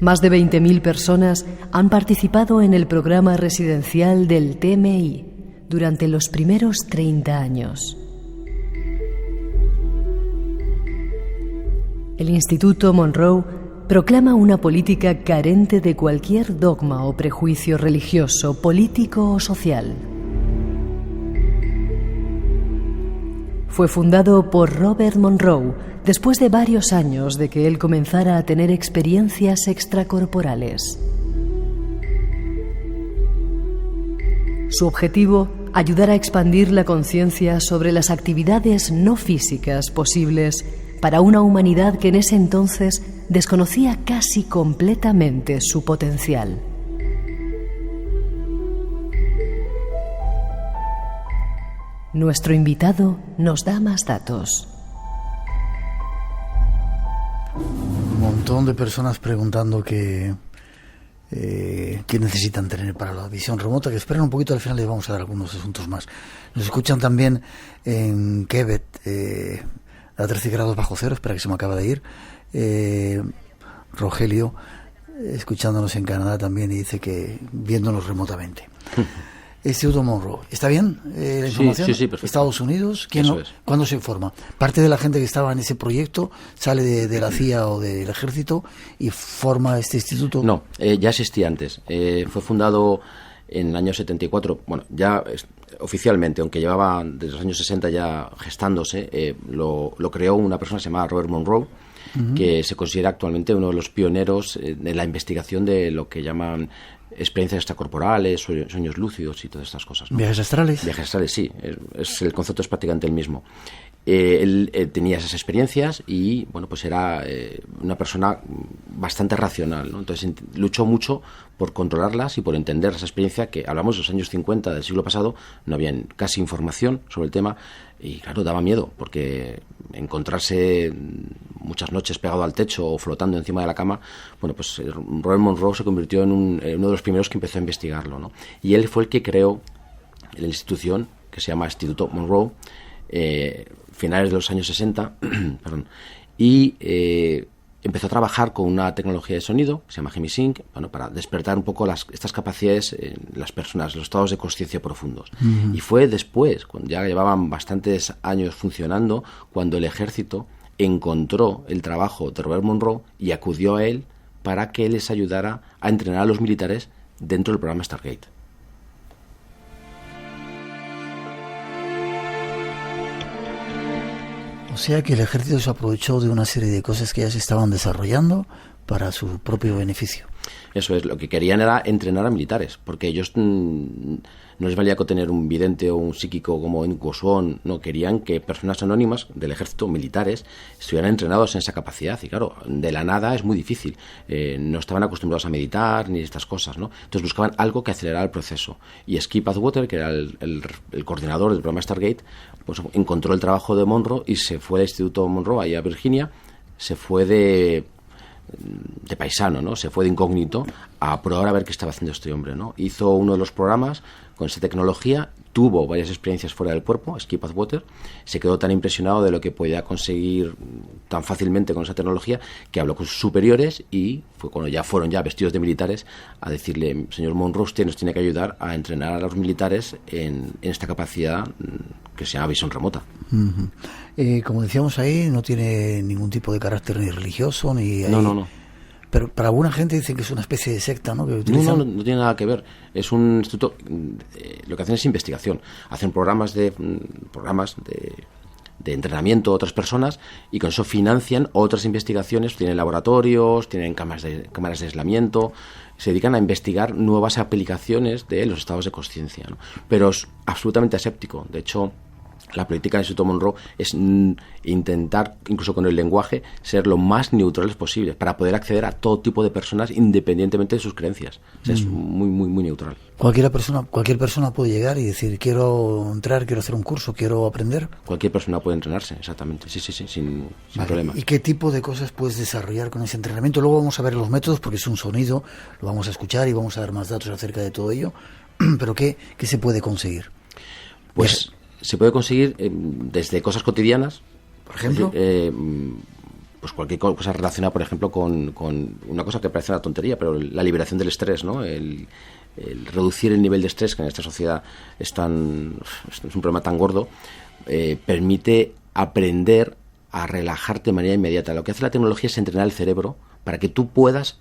Más de 20.000 personas han participado en el programa residencial del TMI durante los primeros 30 años. El Instituto Monroe proclama una política carente de cualquier dogma o prejuicio religioso, político o social. Fue fundado por Robert Monroe después de varios años de que él comenzara a tener experiencias extracorporales. Su objetivo, ayudar a expandir la conciencia sobre las actividades no físicas posibles para una humanidad que en ese entonces desconocía casi completamente su potencial. Nuestro invitado nos da más datos. Un montón de personas preguntando qué necesitan tener para la visión remota, que esperen un poquito, al final les vamos a dar algunos asuntos más. Nos escuchan también en Quebec, a 13 grados bajo cero, espera que se me acaba de ir. Rogelio, escuchándonos en Canadá también, y dice que viéndonos remotamente. Instituto Monroe, ¿está bien la información? Sí, perfecto. Estados Unidos, ¿cuándo se forma? Parte de la gente que estaba en ese proyecto sale de la CIA o del ejército y forma este instituto. No, ya existía antes. Fue fundado en el año 74. Bueno, ya oficialmente, aunque llevaba desde los años 60 ya gestándose, lo creó una persona que se llamaba Robert Monroe, que se considera actualmente uno de los pioneros en la investigación de lo que llaman experiencias extracorporales, sueños lúcidos y todas estas cosas, ¿no? ¿Viajes astrales? Viajes astrales, sí. El concepto es prácticamente el mismo. Él tenía esas experiencias y, bueno, pues era una persona bastante racional, ¿no? Entonces luchó mucho por controlarlas y por entender esa experiencia, que hablamos de los años 50 del siglo pasado, no había casi información sobre el tema y, claro, daba miedo, porque encontrarse muchas noches pegado al techo o flotando encima de la cama, bueno, pues Robert Monroe se convirtió en uno de los primeros que empezó a investigarlo, ¿no? Y él fue el que creó la institución que se llama Instituto Monroe, finales de los años 60, perdón, y empezó a trabajar con una tecnología de sonido que se llama Hemisync, bueno, para despertar un poco estas capacidades en las personas, los estados de conciencia profundos. Y fue después, cuando ya llevaban bastantes años funcionando, cuando el ejército encontró el trabajo de Robert Monroe y acudió a él para que les ayudara a entrenar a los militares dentro del programa Stargate. O sea que el ejército se aprovechó de una serie de cosas que ya se estaban desarrollando para su propio beneficio. Eso es, lo que querían era entrenar a militares, porque ellos no les valía con tener un vidente o un psíquico como en Goswon, no, querían que personas anónimas del ejército, militares, estuvieran entrenados en esa capacidad, y claro, de la nada es muy difícil, no estaban acostumbrados a meditar ni estas cosas, ¿no? Entonces buscaban algo que acelerara el proceso, y Skip Atwater, que era el coordinador del programa Stargate, pues encontró el trabajo de Monroe y se fue al Instituto Monroe, ahí a Virginia, se fue de paisano, ¿no? Se fue de incógnito a probar a ver qué estaba haciendo este hombre, ¿no? Hizo uno de los programas con esta tecnología, tuvo varias experiencias fuera del cuerpo, Skip Atwater, se quedó tan impresionado de lo que podía conseguir tan fácilmente con esa tecnología que habló con sus superiores y fue cuando ya fueron vestidos de militares a decirle: señor Monroe, usted nos tiene que ayudar a entrenar a los militares en esta capacidad que se llama visión remota. Como decíamos ahí, no tiene ningún tipo de carácter ni religioso ni... No. Pero para alguna gente dicen que es una especie de secta, ¿no? Que utilizan... No tiene nada que ver. Es un instituto... lo que hacen es investigación. Hacen programas de entrenamiento a otras personas y con eso financian otras investigaciones. Tienen laboratorios, tienen cámaras de aislamiento. Se dedican a investigar nuevas aplicaciones de los estados de conciencia, ¿no? Pero es absolutamente aséptico. De hecho, la política del Instituto Monroe es intentar, incluso con el lenguaje, ser lo más neutrales posible para poder acceder a todo tipo de personas independientemente de sus creencias. O sea, es muy, muy, muy neutral. Cualquier persona puede llegar y decir: quiero entrar, quiero hacer un curso, quiero aprender. Cualquier persona puede entrenarse, exactamente. Sí, sin problema. ¿Y qué tipo de cosas puedes desarrollar con ese entrenamiento? Luego vamos a ver los métodos, porque es un sonido, lo vamos a escuchar y vamos a dar más datos acerca de todo ello. Pero ¿qué se puede conseguir? Pues se puede conseguir desde cosas cotidianas, por ejemplo, pues cualquier cosa relacionada, por ejemplo, con una cosa que parece una tontería, pero la liberación del estrés, ¿no? El reducir el nivel de estrés, que en esta sociedad es un problema tan gordo, permite aprender a relajarte de manera inmediata. Lo que hace la tecnología es entrenar el cerebro para que tú puedas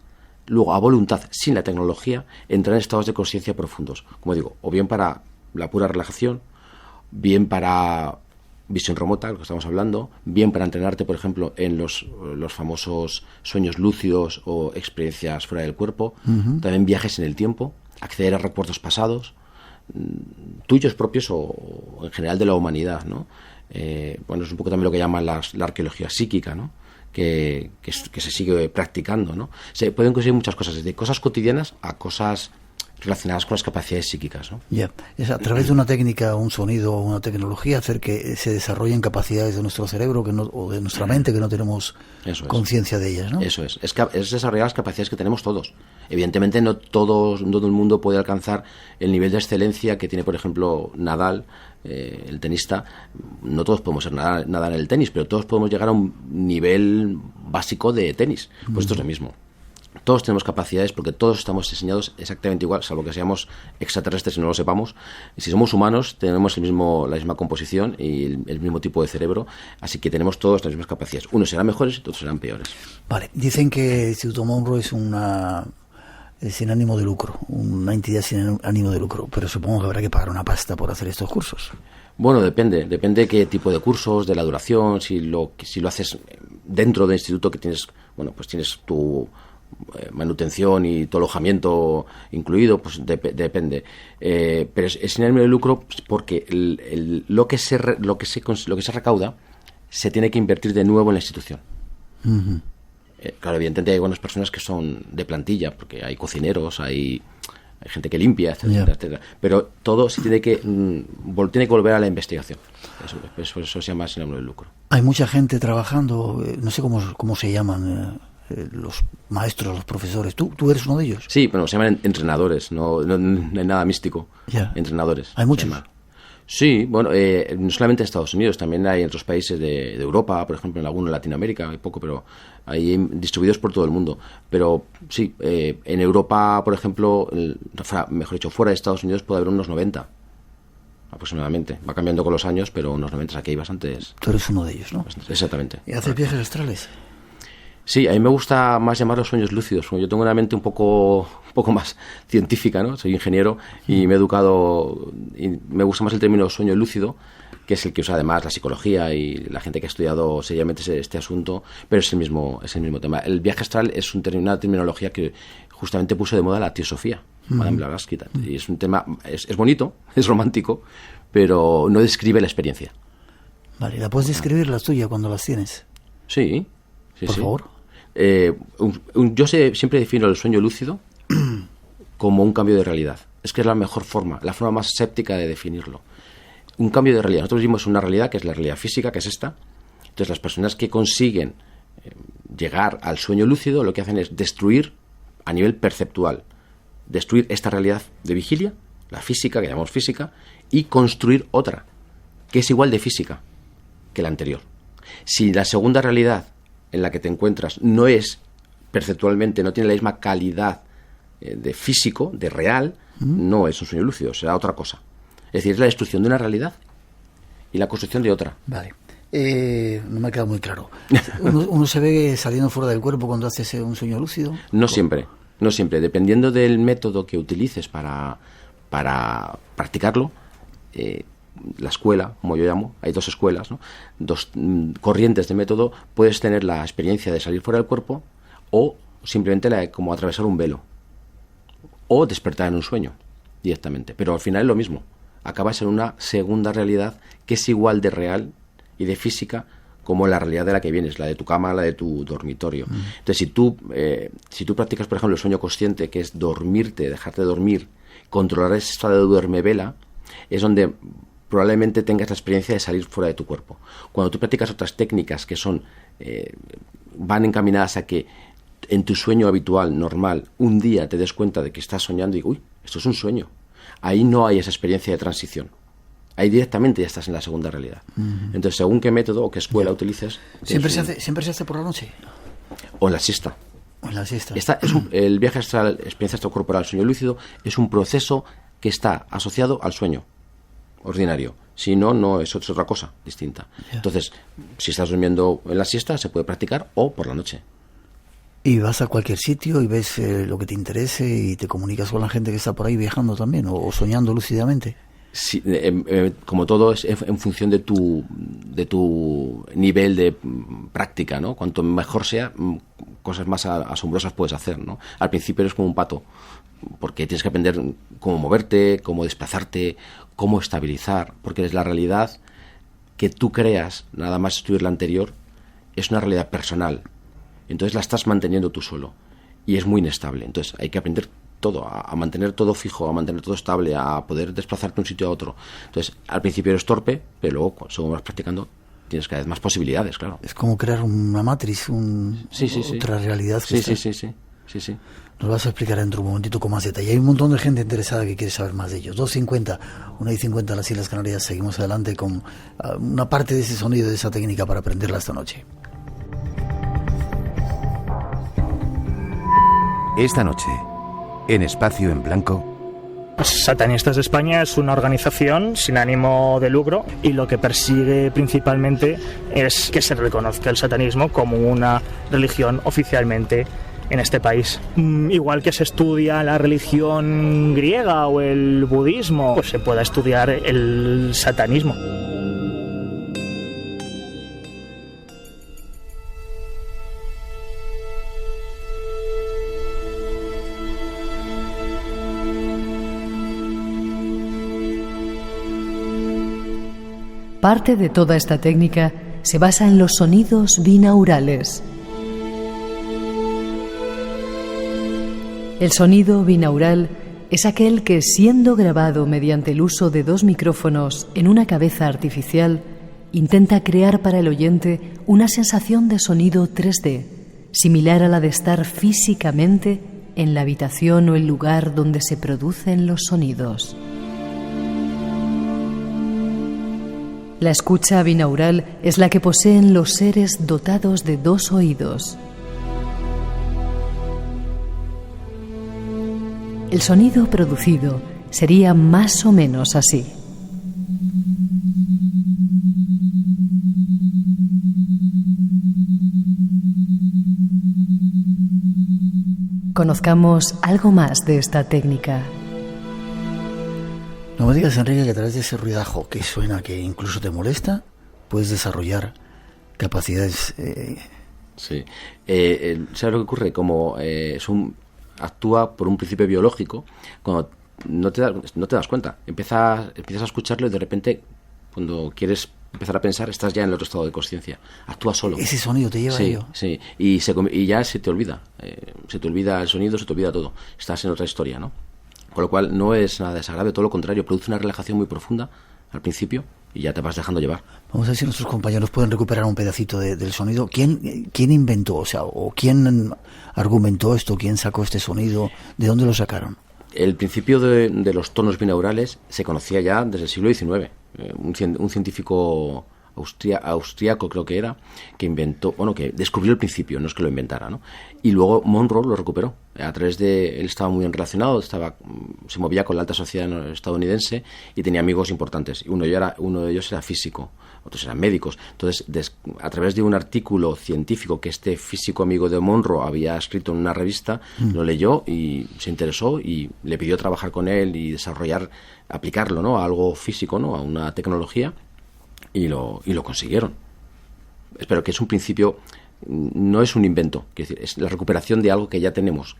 luego, a voluntad, sin la tecnología, entrar en estados de conciencia profundos. Como digo, o bien para la pura relajación, bien para visión remota, lo que estamos hablando, bien para entrenarte, por ejemplo, en los famosos sueños lúcidos o experiencias fuera del cuerpo, también viajes en el tiempo, acceder a recuerdos pasados, tuyos propios o en general de la humanidad, ¿no? Bueno, es un poco también lo que llaman la arqueología psíquica, ¿no? Que se sigue practicando, ¿no? Se pueden conseguir muchas cosas, desde cosas cotidianas a cosas relacionadas con las capacidades psíquicas, ¿no? Ya, es a través de una técnica, un sonido o una tecnología hacer que se desarrollen capacidades de nuestro cerebro o de nuestra mente que no tenemos conciencia de ellas, ¿no? Eso es desarrollar las capacidades que tenemos todos. Evidentemente no todo el mundo puede alcanzar el nivel de excelencia que tiene, por ejemplo, Nadal, el tenista. No todos podemos ser Nadal en el tenis, pero todos podemos llegar a un nivel básico de tenis. Pues esto es lo mismo. Todos tenemos capacidades porque todos estamos diseñados exactamente igual, salvo que seamos extraterrestres y no lo sepamos. Si somos humanos, tenemos la misma composición y el mismo tipo de cerebro, así que tenemos todos las mismas capacidades. Unos serán mejores y otros serán peores. Vale, dicen que el Instituto Monroe es sin ánimo de lucro, una entidad sin ánimo de lucro, pero supongo que habrá que pagar una pasta por hacer estos cursos. Bueno, depende de qué tipo de cursos, de la duración, si lo haces dentro del instituto que tienes, bueno, pues tienes tu manutención y tu alojamiento incluido, pues depende. Pero es sin ánimo de lucro porque lo que se recauda se tiene que invertir de nuevo en la institución. Uh-huh. Claro, evidentemente hay algunas personas que son de plantilla, porque hay cocineros, hay gente que limpia, etcétera, etcétera. Pero todo se tiene que volver a la investigación. Eso se llama sin ánimo de lucro. Hay mucha gente trabajando, no sé cómo se llaman los maestros, los profesores. ¿Tú eres uno de ellos? Sí, bueno, se llaman entrenadores, no hay nada místico. Entrenadores. ¿Hay muchos? Sí, bueno, no solamente en Estados Unidos, también hay en otros países de Europa, por ejemplo, en alguno en Latinoamérica, hay poco, pero hay distribuidos por todo el mundo. Pero sí, en Europa, por ejemplo, mejor dicho, fuera de Estados Unidos puede haber unos 90 aproximadamente. Va cambiando con los años, pero unos 90, aquí hay bastantes. Tú eres uno de ellos, ¿no? Exactamente. ¿Y haces viajes astrales? Sí, a mí me gusta más llamarlos sueños lúcidos. Yo tengo una mente un poco más científica, ¿no? Soy ingeniero y me he educado, y me gusta más el término sueño lúcido, que es el que usa además la psicología y la gente que ha estudiado seriamente este asunto, pero es el mismo tema. El viaje astral es una terminología que justamente puso de moda la teosofía, Madame Blavatsky, y es un tema, es bonito, es romántico, pero no describe la experiencia. Vale, ¿la puedes describir la tuya cuando las tienes? Sí. Por favor. Yo siempre defino el sueño lúcido como un cambio de realidad. Es que es la mejor forma, la forma más escéptica de definirlo. Un cambio de realidad. Nosotros vivimos una realidad que es la realidad física, que es esta. Entonces las personas que consiguen llegar al sueño lúcido lo que hacen es destruir a nivel perceptual, destruir esta realidad de vigilia, la física, que llamamos física, y construir otra, que es igual de física que la anterior. Si la segunda realidad en la que te encuentras no es perceptualmente, no tiene la misma calidad de físico, de real, no es un sueño lúcido, será otra cosa. Es decir, es la destrucción de una realidad y la construcción de otra. Vale. No me ha quedado muy claro. ¿Uno se ve saliendo fuera del cuerpo cuando haces un sueño lúcido? No siempre. Dependiendo del método que utilices para practicarlo, la escuela, como yo llamo, hay dos escuelas, ¿no? Dos corrientes de método. Puedes tener la experiencia de salir fuera del cuerpo o simplemente como atravesar un velo o despertar en un sueño directamente, pero al final es lo mismo, acabas en una segunda realidad que es igual de real y de física como la realidad de la que vienes, la de tu cama, la de tu dormitorio. Entonces si tú practicas, por ejemplo, el sueño consciente, que es dormirte, dejarte dormir, controlar ese estado de duerme-vela, es donde probablemente tengas la experiencia de salir fuera de tu cuerpo. Cuando tú practicas otras técnicas que van encaminadas a que en tu sueño habitual, normal, un día te des cuenta de que estás soñando y uy, esto es un sueño. Ahí no hay esa experiencia de transición. Ahí directamente ya estás en la segunda realidad. Entonces, según qué método o qué escuela utilices... ¿Siempre se hace por la noche? O en la siesta. El viaje astral, experiencia extracorporal, sueño lúcido, es un proceso que está asociado al sueño ordinario. Si no, no es otra cosa distinta. Entonces, si estás durmiendo en la siesta, se puede practicar o por la noche. ¿Y vas a cualquier sitio y ves lo que te interese y te comunicas con la gente que está por ahí viajando también o soñando lúcidamente? Sí, como todo es en función de tu nivel de práctica, ¿no? Cuanto mejor sea, cosas más asombrosas puedes hacer, ¿no? Al principio eres como un pato porque tienes que aprender cómo moverte, cómo desplazarte, cómo estabilizar, porque es la realidad que tú creas, nada más estudiar la anterior, es una realidad personal. Entonces la estás manteniendo tú solo y es muy inestable. Entonces hay que aprender todo, a mantener todo fijo, a mantener todo estable, a poder desplazarte de un sitio a otro. Entonces al principio eres torpe, pero luego según vas practicando tienes cada vez más posibilidades, claro. Es como crear una matriz, otra realidad. Sí. Nos vas a explicar dentro un momentito con más detalle. Hay un montón de gente interesada que quiere saber más de ellos. 2:50, 1:50 las Islas Canarias. Seguimos adelante con una parte de ese sonido, de esa técnica para aprenderla esta noche. Esta noche, en Espacio en Blanco. Satanistas de España es una organización sin ánimo de lucro y lo que persigue principalmente es que se reconozca el satanismo como una religión oficialmente en este país. Igual que se estudia la religión griega o el budismo, pues se pueda estudiar el satanismo. Parte de toda esta técnica se basa en los sonidos binaurales. El sonido binaural es aquel que, siendo grabado mediante el uso de 2 micrófonos en una cabeza artificial, intenta crear para el oyente una sensación de sonido 3D, similar a la de estar físicamente en la habitación o el lugar donde se producen los sonidos. La escucha binaural es la que poseen los seres dotados de 2 oídos. El sonido producido sería más o menos así. Conozcamos algo más de esta técnica. No me digas, Enrique, que a través de ese ruidajo que suena, que incluso te molesta, puedes desarrollar capacidades. Sí. ¿Sabes lo que ocurre? Como actúa por un principio biológico, cuando no te das cuenta. Empiezas a escucharlo y de repente, cuando quieres empezar a pensar, estás ya en el otro estado de conciencia. Actúa solo. Ese sonido te lleva a ello. Sí, y ya se te olvida. Se te olvida el sonido, se te olvida todo. Estás en otra historia, ¿no? Con lo cual no es nada desagradable, todo lo contrario, produce una relajación muy profunda al principio y ya te vas dejando llevar. Vamos a ver si nuestros compañeros pueden recuperar un pedacito del sonido. ¿Quién inventó, o quién argumentó esto? ¿Quién sacó este sonido? ¿De dónde lo sacaron? El principio de los tonos binaurales se conocía ya desde el siglo XIX. Un científico austriaco creo que era, que descubrió el principio, no es que lo inventara, ¿no? Y luego Monroe lo recuperó. A través de él estaba muy bien relacionado, se movía con la alta sociedad estadounidense y tenía amigos importantes. Uno de ellos era físico, otros eran médicos. Entonces, a través de un artículo científico que este físico amigo de Monroe había escrito en una revista, lo leyó y se interesó y le pidió trabajar con él y aplicarlo, ¿no?, a algo físico, ¿no?, a una tecnología. Y lo consiguieron. Espero que es un principio, no es un invento, es la recuperación de algo que ya tenemos,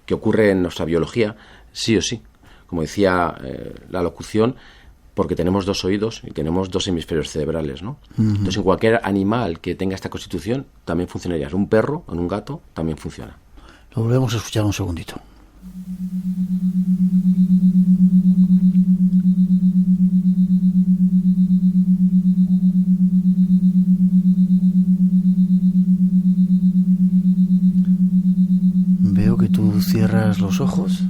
que ocurre en nuestra biología, sí o sí. Como decía la locución, porque tenemos 2 oídos y tenemos 2 hemisferios cerebrales, ¿no? Entonces, en cualquier animal que tenga esta constitución también funcionaría. En un perro, en un gato, también funciona. Lo volvemos a escuchar un segundito. Veo que tú cierras los ojos.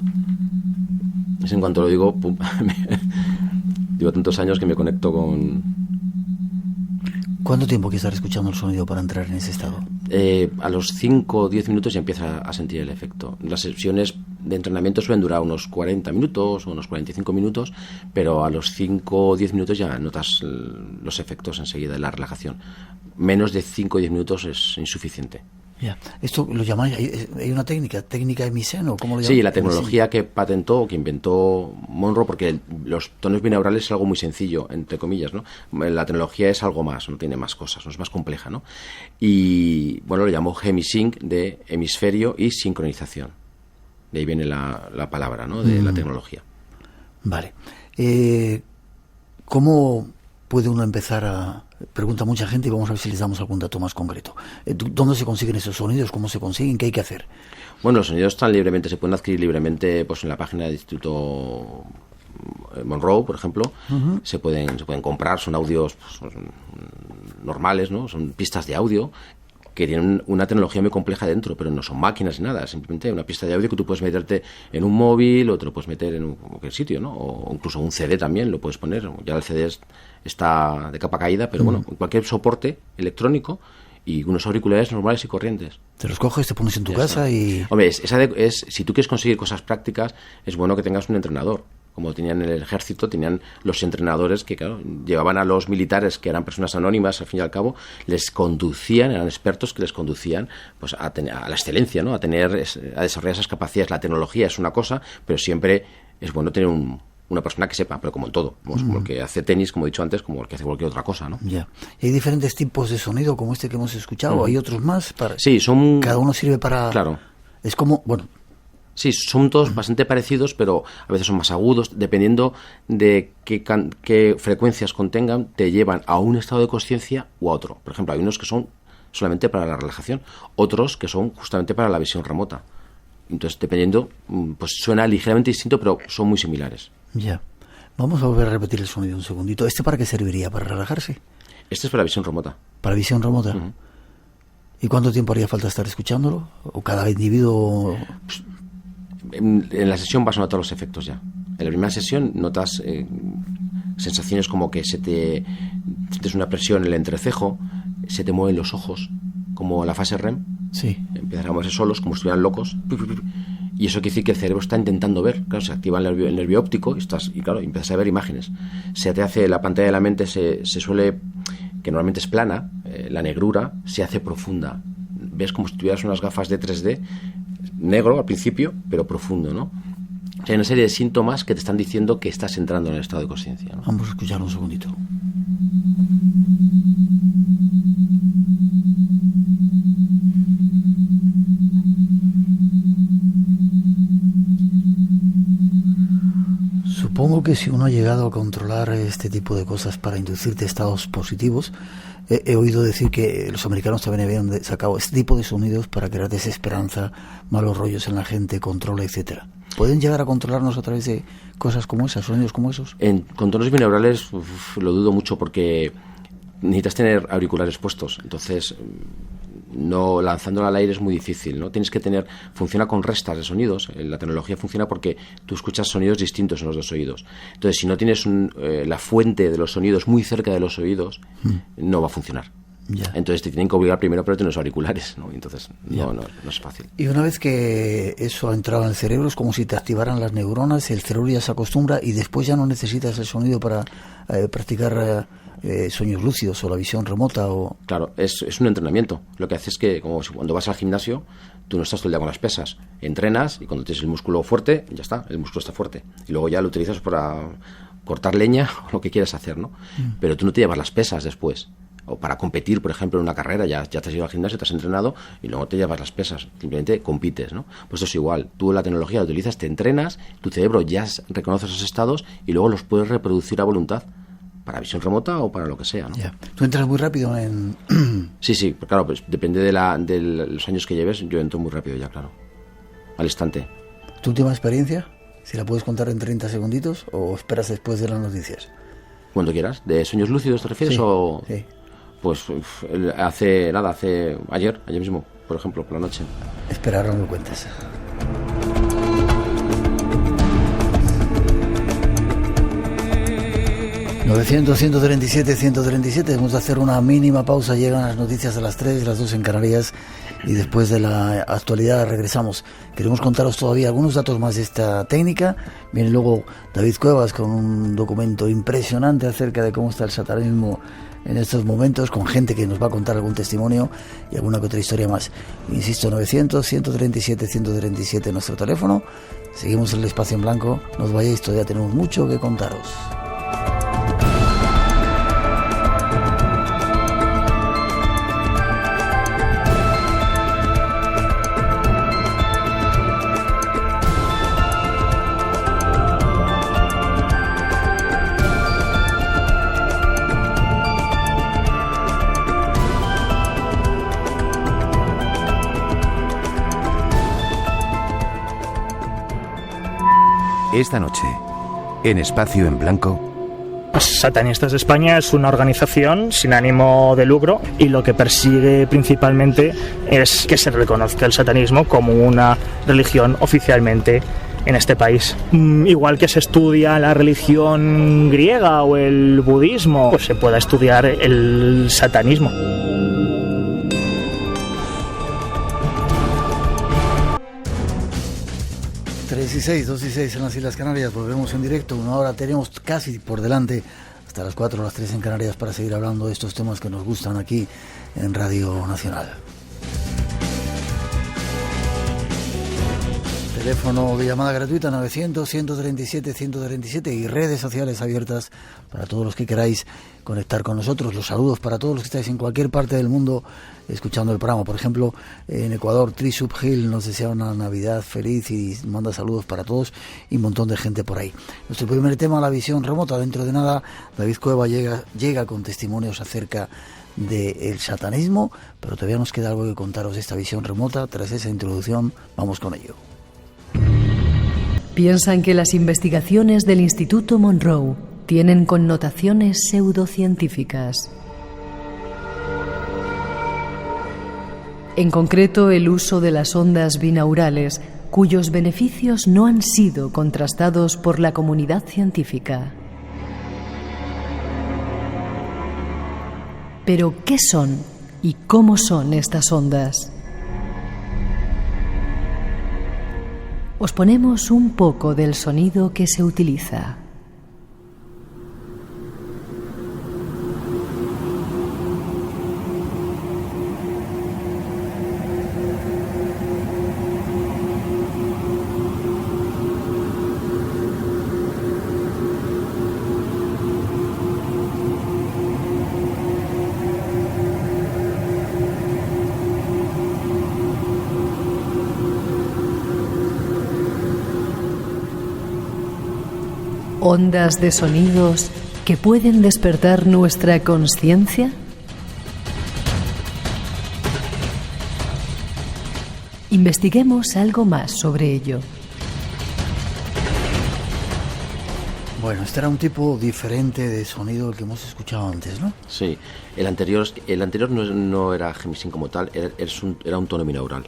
Es en cuanto lo digo, pum, digo tantos años que me conecto con... ¿Cuánto tiempo hay que estar escuchando el sonido para entrar en ese estado? A los 5 o 10 minutos ya empieza a sentir el efecto. Las sesiones de entrenamiento suelen durar unos 40 minutos o unos 45 minutos, pero a los 5 o 10 minutos ya notas los efectos enseguida de la relajación. Menos de 5 o 10 minutos es insuficiente. Ya. ¿Esto lo llamáis? ¿Hay una técnica Emisen o cómo lo llamáis? Sí, la tecnología que patentó, que inventó Monroe, porque los tonos binaurales es algo muy sencillo, entre comillas, ¿no? La tecnología es algo más, no tiene más cosas, no es más compleja, ¿no? Y bueno, lo llamó Hemisync, de hemisferio y sincronización. De ahí viene la palabra, ¿no? De la tecnología. Vale. ¿Cómo puede uno empezar a...? Pregunta mucha gente y vamos a ver si les damos algún dato más concreto. ¿Dónde se consiguen esos sonidos? ¿Cómo se consiguen? ¿Qué hay que hacer? Bueno, los sonidos están libremente, se pueden adquirir libremente pues en la página del Instituto Monroe, por ejemplo. Se pueden comprar, son audios pues, normales, ¿no? Son pistas de audio que tienen una tecnología muy compleja dentro, pero no son máquinas ni nada, simplemente una pista de audio que tú puedes meterte en un móvil o te lo puedes meter en cualquier sitio, ¿no? O incluso un CD también lo puedes poner, ya el CD está de capa caída, pero bueno, cualquier soporte electrónico y unos auriculares normales y corrientes. Te los coges, te pones en tu casa y... Hombre, si tú quieres conseguir cosas prácticas, es bueno que tengas un entrenador. Como tenían en el ejército, tenían los entrenadores que, claro, llevaban a los militares, que eran personas anónimas, al fin y al cabo, les conducían, eran expertos que les conducían pues a la excelencia, ¿no? A desarrollar esas capacidades. La tecnología es una cosa, pero siempre es bueno tener una persona que sepa, pero como en todo, como el que hace tenis, como he dicho antes, como el que hace cualquier otra cosa, ¿no? Ya. ¿Y hay diferentes tipos de sonido como este que hemos escuchado? ¿Hay otros más? Sí, son... Cada uno sirve para... Claro. Es como, bueno... Sí, son todos bastante parecidos, pero a veces son más agudos, dependiendo de qué frecuencias contengan, te llevan a un estado de consciencia u a otro. Por ejemplo, hay unos que son solamente para la relajación, otros que son justamente para la visión remota. Entonces, dependiendo, pues suena ligeramente distinto, pero son muy similares. Ya. Vamos a volver a repetir el sonido un segundito. ¿Este para qué serviría? ¿Para relajarse? Este es para visión remota. ¿Para visión remota? ¿Y cuánto tiempo haría falta estar escuchándolo? ¿O cada individuo...? En la sesión vas a notar los efectos ya. En la primera sesión notas sensaciones como que sientes una presión en el entrecejo, se te mueven los ojos, como la fase REM. Sí. Empiezas a moverse solos, como si estuvieran locos. Y eso quiere decir que el cerebro está intentando ver. Claro, se activa el nervio óptico y claro, empiezas a ver imágenes. Se te hace la pantalla de la mente, se suele, que normalmente es plana, la negrura se hace profunda. Ves como si tuvieras unas gafas de 3D, negro al principio, pero profundo, ¿no? O sea, hay una serie de síntomas que te están diciendo que estás entrando en el estado de conciencia, ¿no? Vamos a escuchar un segundito. Supongo que si uno ha llegado a controlar este tipo de cosas para inducirte estados positivos, he oído decir que los americanos también habían sacado este tipo de sonidos para crear desesperanza, malos rollos en la gente, control, etcétera. ¿Pueden llegar a controlarnos a través de cosas como esas, sonidos como esos? En contornos binaurales lo dudo mucho porque necesitas tener auriculares puestos, entonces no lanzándolo al aire es muy difícil, ¿no? Tienes que funciona con restas de sonidos. La tecnología funciona porque tú escuchas sonidos distintos en los dos oídos. Entonces, si no tienes la fuente de los sonidos muy cerca de los oídos, no va a funcionar. Ya. Entonces te tienen que obligar primero a ponerte unos auriculares, ¿no? Entonces no es fácil. Y una vez que eso ha entrado en el cerebro, es como si te activaran las neuronas, el cerebro ya se acostumbra y después ya no necesitas el sonido para practicar sueños lúcidos o la visión remota. Claro, es un entrenamiento. Lo que hace es que, como cuando vas al gimnasio, tú no estás todo el día con las pesas. Entrenas y cuando tienes el músculo fuerte, ya está, el músculo está fuerte. Y luego ya lo utilizas para cortar leña o lo que quieras hacer, ¿no? Pero tú no te llevas las pesas después. O para competir, por ejemplo, en una carrera, ya te has ido al gimnasio, te has entrenado y luego te llevas las pesas. Simplemente compites, ¿no? Pues esto es igual. Tú la tecnología la utilizas, te entrenas, tu cerebro ya reconoce esos estados y luego los puedes reproducir a voluntad. Para visión remota o para lo que sea, ¿no? Ya. ¿Tú entras muy rápido en...? Sí, pues claro, pues depende de los años que lleves, yo entro muy rápido ya, claro. Al instante. ¿Tu última experiencia? Si la puedes contar en 30 segunditos o esperas después de las noticias. Cuando quieras. ¿De sueños lúcidos te refieres? Sí, sí. Pues hace ayer mismo, por ejemplo, por la noche. Espera, ahora me lo cuentas. ...900-137-137... Hemos de hacer una mínima pausa. Llegan las noticias a las 3, las 2 en Canarias... y después de la actualidad regresamos. Queremos contaros todavía algunos datos más de esta técnica. Viene luego David Cuevas con un documento impresionante acerca de cómo está el satanismo en estos momentos, con gente que nos va a contar algún testimonio y alguna que otra historia más. Insisto, 900-137-137 nuestro teléfono. Seguimos en el espacio en blanco. No os vayáis, todavía tenemos mucho que contaros. Esta noche, en Espacio en Blanco... Satanistas de España es una organización sin ánimo de lucro y lo que persigue principalmente es que se reconozca el satanismo como una religión oficialmente en este país. Igual que se estudia la religión griega o el budismo, pues se pueda estudiar el satanismo. Y 2:06 en las Islas Canarias, volvemos en directo, una hora tenemos casi por delante, hasta las 4 o las 3 en Canarias, para seguir hablando de estos temas que nos gustan aquí en Radio Nacional. Teléfono de llamada gratuita 900-137-137 y redes sociales abiertas para todos los que queráis conectar con nosotros. Los saludos para todos los que estáis en cualquier parte del mundo escuchando el programa. Por ejemplo, en Ecuador, Trisub Hill nos desea una Navidad feliz y manda saludos para todos y un montón de gente por ahí. Nuestro primer tema, la visión remota. Dentro de nada, David Cueva llega con testimonios acerca del satanismo, pero todavía nos queda algo que contaros de esta visión remota. Tras esa introducción, vamos con ello. Piensan que las investigaciones del Instituto Monroe tienen connotaciones pseudocientíficas. En concreto, el uso de las ondas binaurales, cuyos beneficios no han sido contrastados por la comunidad científica. Pero, ¿qué son y cómo son estas ondas? Os ponemos un poco del sonido que se utiliza. ¿Ondas de sonidos que pueden despertar nuestra conciencia? Investiguemos algo más sobre ello. Bueno, este era un tipo diferente de sonido del que hemos escuchado antes, ¿no? Sí, el anterior no era gemisín como tal, era un tono binaural.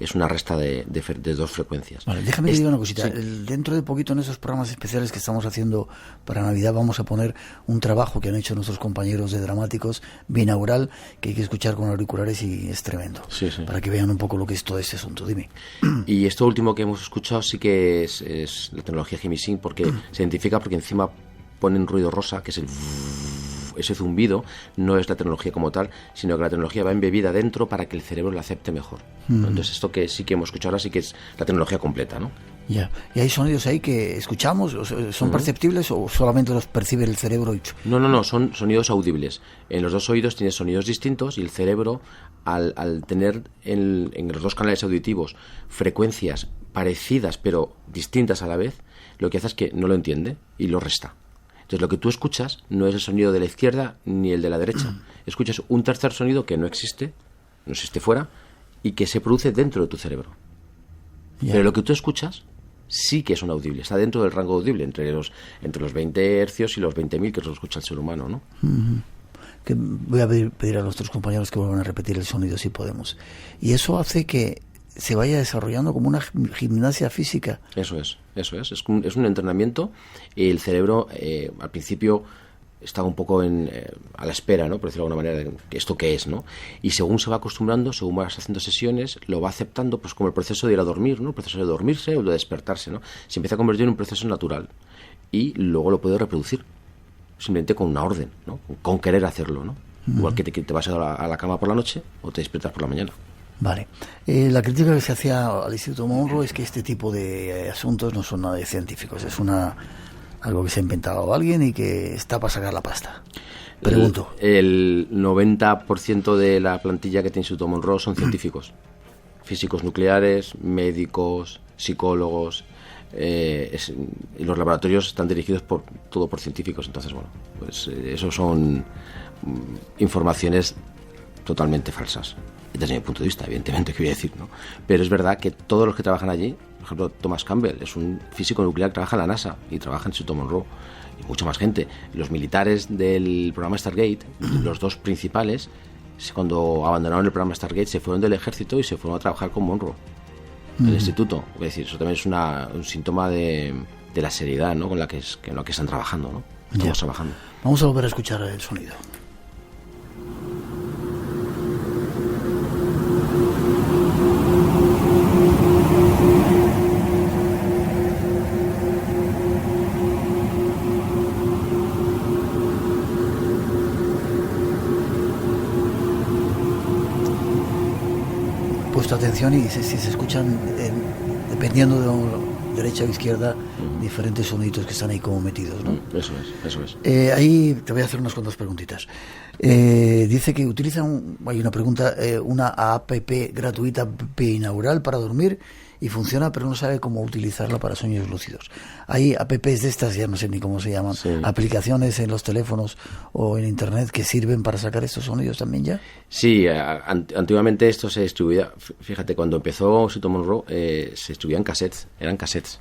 Es una resta de dos frecuencias. Vale, déjame que diga una cosita. Sí. Dentro de poquito, en esos programas especiales que estamos haciendo para Navidad, vamos a poner un trabajo que han hecho nuestros compañeros de dramáticos, binaural, que hay que escuchar con auriculares y es tremendo. Sí. Para que vean un poco lo que es todo este asunto. Dime. Y esto último que hemos escuchado sí que es la tecnología gemisync, porque se identifica porque encima ponen ruido rosa, que es ese zumbido. No es la tecnología como tal, sino que la tecnología va embebida dentro para que el cerebro la acepte mejor, ¿no? Entonces esto que sí que hemos escuchado ahora sí que es la tecnología completa, ¿no? Ya. ¿Y hay sonidos ahí que escuchamos? ¿Son perceptibles o solamente los percibe el cerebro? No, son sonidos audibles. En los dos oídos tienes sonidos distintos y el cerebro, al tener en los dos canales auditivos frecuencias parecidas pero distintas a la vez, lo que hace es que no lo entiende y lo resta. Entonces lo que tú escuchas no es el sonido de la izquierda ni el de la derecha. Escuchas un tercer sonido que no existe fuera y que se produce dentro de tu cerebro. Yeah. Pero lo que tú escuchas sí que son audibles, está dentro del rango audible, entre los 20 hercios y los 20.000 que lo escucha el ser humano, ¿no? Que voy a pedir a nuestros compañeros que vuelvan a repetir el sonido si podemos. Y eso hace que se vaya desarrollando como una gimnasia física. Eso es un entrenamiento. El cerebro al principio está un poco a la espera, ¿no? Por decirlo de alguna manera, de esto qué es, ¿no? Y según se va acostumbrando, según vas haciendo sesiones, lo va aceptando, pues como el proceso de ir a dormir, ¿no? El proceso de dormirse o de despertarse, ¿no? Se empieza a convertir en un proceso natural y luego lo puede reproducir simplemente con una orden, ¿no? Con querer hacerlo, ¿no? Igual que te vas a la cama por la noche o te despiertas por la mañana. Vale. La crítica que se hacía al Instituto Monroe es que este tipo de asuntos no son nada de científicos, es algo que se ha inventado alguien y que está para sacar la pasta. Pregunto. El 90% de la plantilla que tiene Instituto Monroe son científicos, físicos nucleares, médicos, psicólogos. Y los laboratorios están dirigidos por científicos. Entonces, bueno, pues eso son informaciones totalmente falsas. Desde mi punto de vista, evidentemente, que voy a decir, ¿no? Pero es verdad que todos los que trabajan allí Por ejemplo, Thomas Campbell es un físico nuclear que trabaja en la NASA y trabaja en el Instituto Monroe. Y mucha más gente. Los militares del programa Stargate, los dos principales, cuando abandonaron el programa Stargate, se fueron del ejército y se fueron a trabajar con Monroe, el instituto. Es decir, eso también es un síntoma de la seriedad, ¿no?, con la que están trabajando, ¿no? Estamos trabajando. Vamos a volver a escuchar el sonido. Puesto atención y si se escuchan, dependiendo de derecha o izquierda, diferentes sonidos que están ahí como metidos, ¿no? Eso es. Ahí te voy a hacer unas cuantas preguntitas. Dice que utilizan, hay una pregunta, una app gratuita binaural para dormir y funciona, pero no sabe cómo utilizarla para sueños lúcidos. Hay apps de estas, ya no sé ni cómo se llaman, aplicaciones en los teléfonos o en internet que sirven para sacar estos sonidos también ya. Sí, antiguamente esto se distribuía, fíjate, cuando empezó Instituto Monroe se distribuía en cassettes, eran cassettes.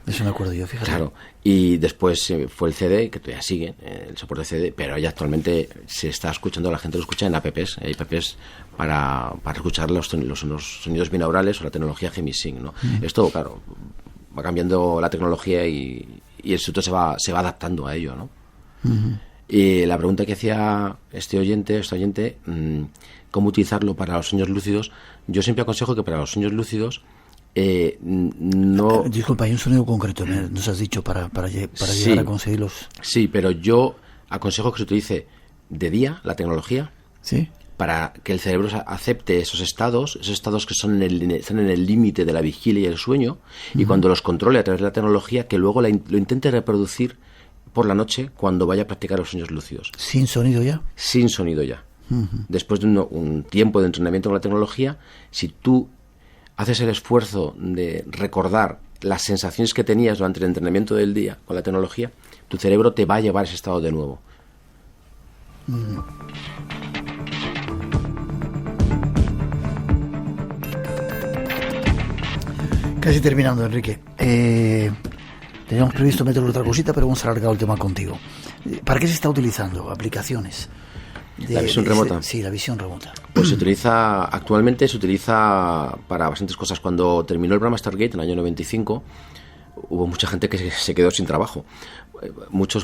Eso me acuerdo yo, fíjate. Claro, y después fue el CD, que todavía sigue, el soporte CD, pero ya actualmente se está escuchando, la gente lo escucha en apps, hay apps para escuchar los sonidos binaurales o la tecnología Gemisync, ¿no? Esto, claro, va cambiando la tecnología y el instituto se va adaptando a ello, ¿no? Y la pregunta que hacía este oyente, cómo utilizarlo para los sueños lúcidos, yo siempre aconsejo que para los sueños lúcidos no... Disculpa, hay un sonido concreto, nos has dicho, para llegar a conseguirlos. Sí, pero yo aconsejo que se utilice de día la tecnología, ¿sí?, para que el cerebro acepte esos estados que están en el límite de la vigilia y el sueño, y cuando los controle a través de la tecnología, que luego lo intente reproducir por la noche cuando vaya a practicar los sueños lúcidos. ¿Sin sonido ya? Sin sonido ya. Después de un tiempo de entrenamiento con la tecnología, si tú haces el esfuerzo de recordar las sensaciones que tenías durante el entrenamiento del día con la tecnología, tu cerebro te va a llevar a ese estado de nuevo. Casi terminando, Enrique. Teníamos previsto meter otra cosita, pero hemos alargado el tema contigo. ¿Para qué se está utilizando? ¿Aplicaciones? ¿La visión remota? Sí, la visión remota. Pues actualmente se utiliza para bastantes cosas. Cuando terminó el programa Stargate en el año 95, hubo mucha gente que se quedó sin trabajo. Mucha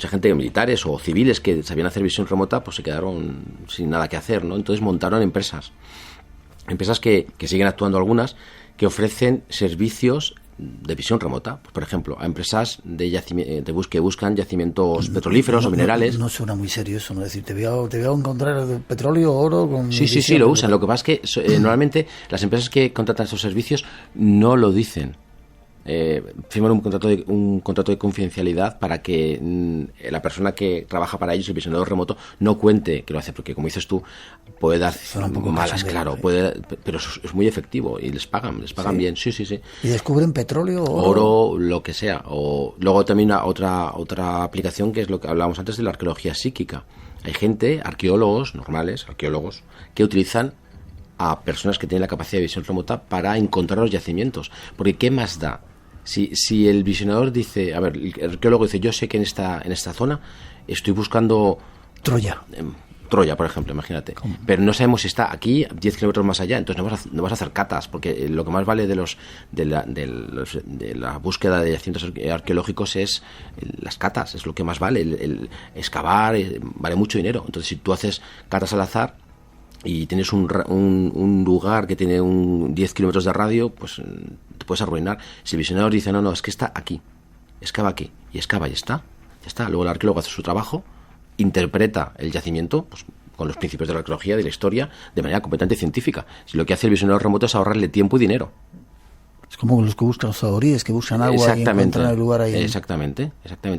gente, militares o civiles que sabían hacer visión remota, pues se quedaron sin nada que hacer, ¿no? Entonces montaron empresas que siguen actuando, algunas, que ofrecen servicios de visión remota, pues, por ejemplo, a empresas que buscan yacimientos petrolíferos o minerales. No suena muy serio eso, ¿no? Es decir, te voy a encontrar petróleo, oro con... Sí, lo usan. Lo que pasa es que normalmente las empresas que contratan estos servicios no lo dicen. Firman un contrato de confidencialidad para que la persona que trabaja para ellos, el visionador remoto, no cuente que lo hace, porque como dices tú, puede dar malas, claro, pero es muy efectivo y les pagan bien. Sí. ¿Y descubren petróleo, oro, lo que sea? O luego también otra aplicación, que es lo que hablábamos antes de la arqueología psíquica. Hay gente, arqueólogos, que utilizan a personas que tienen la capacidad de visión remota para encontrar los yacimientos, porque ¿qué más da? Si el visionador dice, a ver, el arqueólogo dice, yo sé que en esta zona estoy buscando Troya, por ejemplo, imagínate. ¿Cómo? Pero no sabemos si está aquí, 10 kilómetros más allá, entonces no vas a hacer catas, porque lo que más vale de la búsqueda de yacimientos arqueológicos es las catas, es lo que más vale, el excavar, vale mucho dinero. Entonces, si tú haces catas al azar y tienes un lugar que tiene 10 kilómetros de radio, pues te puedes arruinar. Si el visionador dice, no, es que está aquí, excava aquí, y excava y ya está. Luego el arqueólogo hace su trabajo, interpreta el yacimiento, pues, con los principios de la arqueología, de la historia, de manera completamente científica. Si lo que hace el visionador remoto es ahorrarle tiempo y dinero. Es como los que buscan los sahoríes, que buscan agua y encuentran el lugar ahí. Exactamente.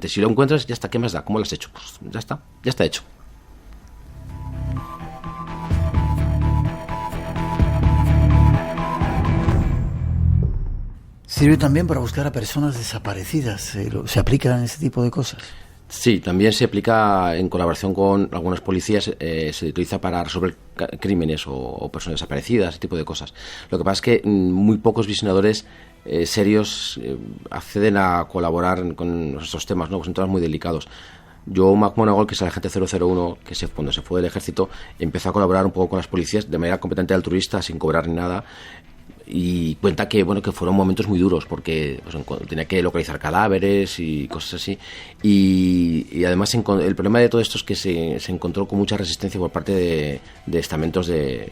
Si lo encuentras, ya está. ¿Qué más da? ¿Cómo lo has hecho? Pues ya está hecho. Sirve también para buscar a personas desaparecidas. ¿Se aplican ese tipo de cosas? Sí, también se aplica en colaboración con algunas policías, se utiliza para resolver crímenes o personas desaparecidas, ese tipo de cosas. Lo que pasa es que muy pocos visionadores serios acceden a colaborar con estos temas, ¿no? Pues son temas muy delicados. Joe McMoneagle, que es el agente 001, que cuando se fue del ejército, empezó a colaborar un poco con las policías de manera completamente altruista, sin cobrar ni nada. Y cuenta que que fueron momentos muy duros porque tenía que localizar cadáveres y cosas así, y además el problema de todo esto es que se encontró con mucha resistencia por parte de estamentos de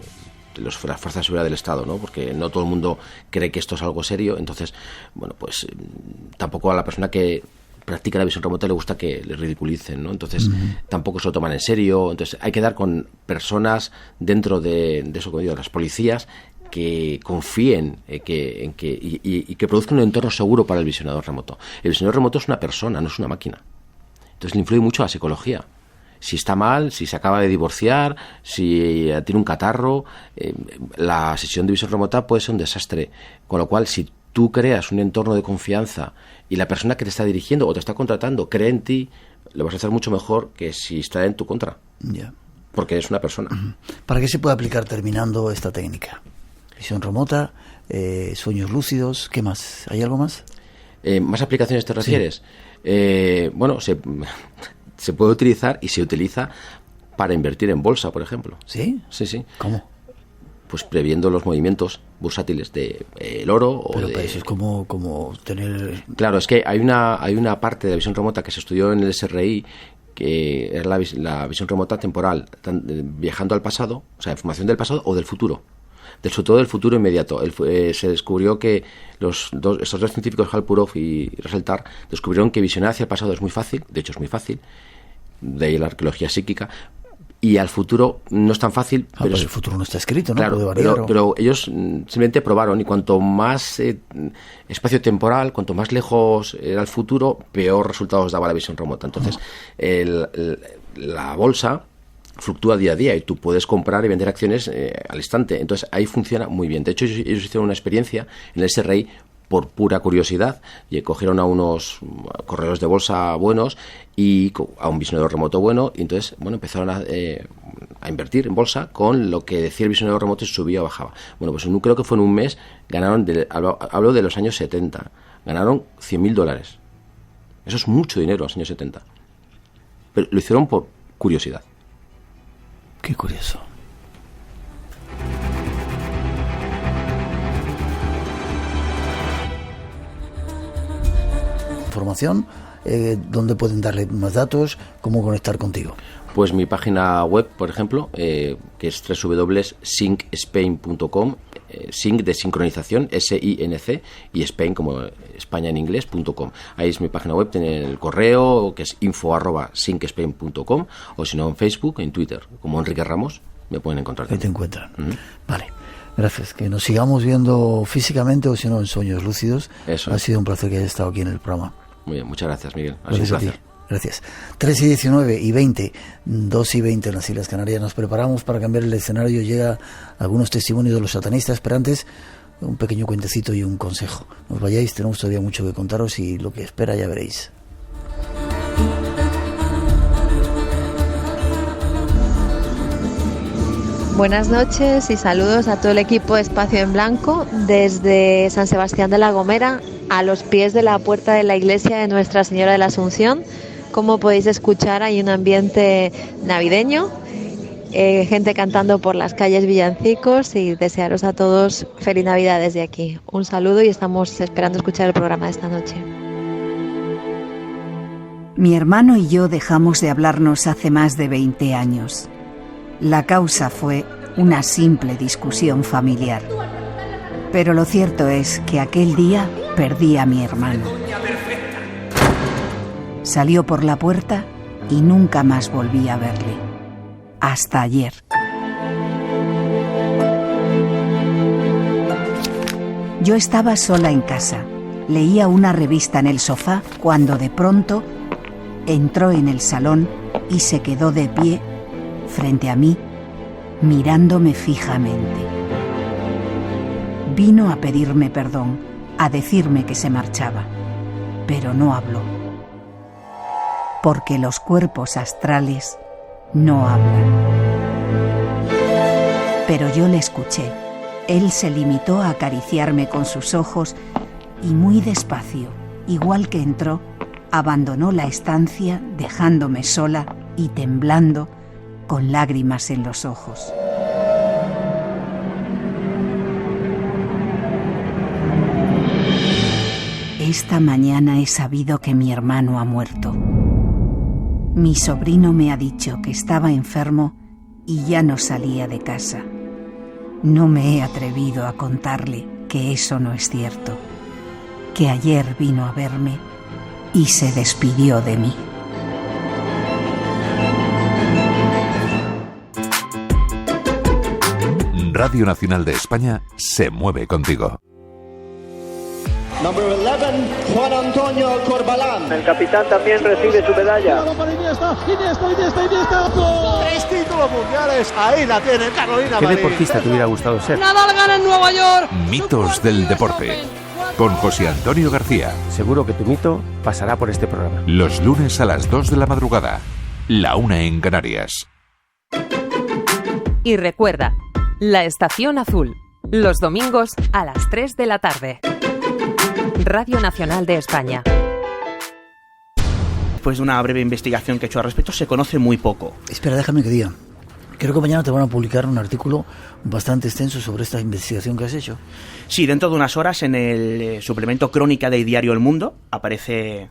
las fuerzas de seguridad del Estado, ¿no? Porque no todo el mundo cree que esto es algo serio. Entonces pues tampoco a la persona que practica la visión remota le gusta que le ridiculicen, ¿no? Entonces tampoco se lo toman en serio. Entonces hay que dar con personas dentro de eso, como digo, las policías, que confíen y que produzcan un entorno seguro para el visionador remoto. El visionador remoto es una persona, no es una máquina. Entonces le influye mucho la psicología. Si está mal, si se acaba de divorciar, si tiene un catarro, la sesión de visión remota puede ser un desastre. Con lo cual, si tú creas un entorno de confianza y la persona que te está dirigiendo o te está contratando cree en ti, lo vas a hacer mucho mejor que si está en tu contra. Ya. Porque es una persona. ¿Para qué se puede aplicar terminando esta técnica? Visión remota, sueños lúcidos, ¿qué más? ¿Hay algo más? ¿Más aplicaciones te refieres? Sí. Se puede utilizar y se utiliza para invertir en bolsa, por ejemplo. ¿Sí? Sí. ¿Cómo? Pues previendo los movimientos bursátiles del oro. Pero eso es como tener... Claro, es que hay una parte de la visión remota que se estudió en el SRI, que es la visión remota temporal, viajando al pasado, o sea, información del pasado o del futuro. Sobre todo del futuro inmediato. Se descubrió que estos dos científicos, Hal Purov y Russell Tarr, descubrieron que visionar hacia el pasado es muy fácil, de hecho es muy fácil, de ahí la arqueología psíquica, y al futuro no es tan fácil. Pero el futuro no está escrito, ¿no? Claro, puede variar, pero ellos simplemente probaron, y cuanto más espacio temporal, cuanto más lejos era el futuro, peor resultados daba la visión remota. Entonces, la bolsa fluctúa día a día y tú puedes comprar y vender acciones al instante. Entonces ahí funciona muy bien. De hecho, ellos hicieron una experiencia en el SRI por pura curiosidad, y cogieron a unos corredores de bolsa buenos y a un visionador remoto bueno, y entonces empezaron a invertir en bolsa con lo que decía el visionador remoto, si subía o bajaba. Pues creo que fue en un mes, ganaron, hablo de los años 70, ganaron $100.000. Eso es mucho dinero en los años 70. Pero lo hicieron por curiosidad. Qué curioso. Información, ¿dónde pueden darle más datos? ¿Cómo conectar contigo? Pues mi página web, por ejemplo, que es www.syncspain.com, sync de sincronización, SINC, y Spain como España en inglés.com. Ahí es mi página web, tiene el correo, que es info@syncspain.com, o si no en Facebook, en Twitter, como Enrique Ramos, me pueden encontrar. Ahí te encuentran. Vale. Gracias. Que nos sigamos viendo físicamente o si no en sueños lúcidos. Eso. Ha sido un placer que hayas estado aquí en el programa. Muy bien, muchas gracias, Miguel. Ha sido un placer. Gracias. 3:19 y 20, 2:20 en las Islas Canarias. Nos preparamos para cambiar el escenario. Llega algunos testimonios de los satanistas, pero antes un pequeño cuentecito y un consejo. No os vayáis, tenemos todavía mucho que contaros y lo que espera ya veréis. Buenas noches y saludos a todo el equipo de Espacio en Blanco desde San Sebastián de la Gomera, a los pies de la puerta de la iglesia de Nuestra Señora de la Asunción. Como podéis escuchar, hay un ambiente navideño, gente cantando por las calles, villancicos, y desearos a todos feliz Navidad desde aquí. Un saludo y estamos esperando escuchar el programa de esta noche. Mi hermano y yo dejamos de hablarnos hace más de 20 años. La causa fue una simple discusión familiar. Pero lo cierto es que aquel día perdí a mi hermano. Salió por la puerta y nunca más volví a verle. Hasta ayer. Yo estaba sola en casa. Leía una revista en el sofá cuando de pronto entró en el salón y se quedó de pie frente a mí, mirándome fijamente. Vino a pedirme perdón, a decirme que se marchaba, pero no habló. porque los cuerpos astrales no hablan. Pero yo le escuché. Él se limitó a acariciarme con sus ojos y muy despacio, igual que entró, abandonó la estancia dejándome sola y temblando con lágrimas en los ojos. Esta mañana he sabido que mi hermano ha muerto. Mi sobrino me ha dicho que estaba enfermo y ya no salía de casa. No me he atrevido a contarle que eso no es cierto, que ayer vino a verme y se despidió de mí. Radio Nacional de España se mueve contigo. Number 11, Juan Antonio Corbalán. El capitán también recibe su medalla. Iniesta. 3 títulos mundiales, ahí la tiene Carolina ¿Qué Marín. deportista te hubiera gustado ser? Nadal gana en Nueva York. Mitos del deporte. Con José Antonio García. Seguro que tu mito pasará por este programa. Los lunes a las 2 de la madrugada. La 1 en Canarias. Y recuerda, La Estación Azul. Los domingos a las 3 de la tarde. Radio Nacional de España. Después de una breve investigación que he hecho al respecto, se conoce muy poco. Espera, déjame que diga. Creo que mañana te van a publicar un artículo bastante extenso sobre esta investigación que has hecho. Sí, dentro de unas horas en el suplemento Crónica del diario El Mundo aparece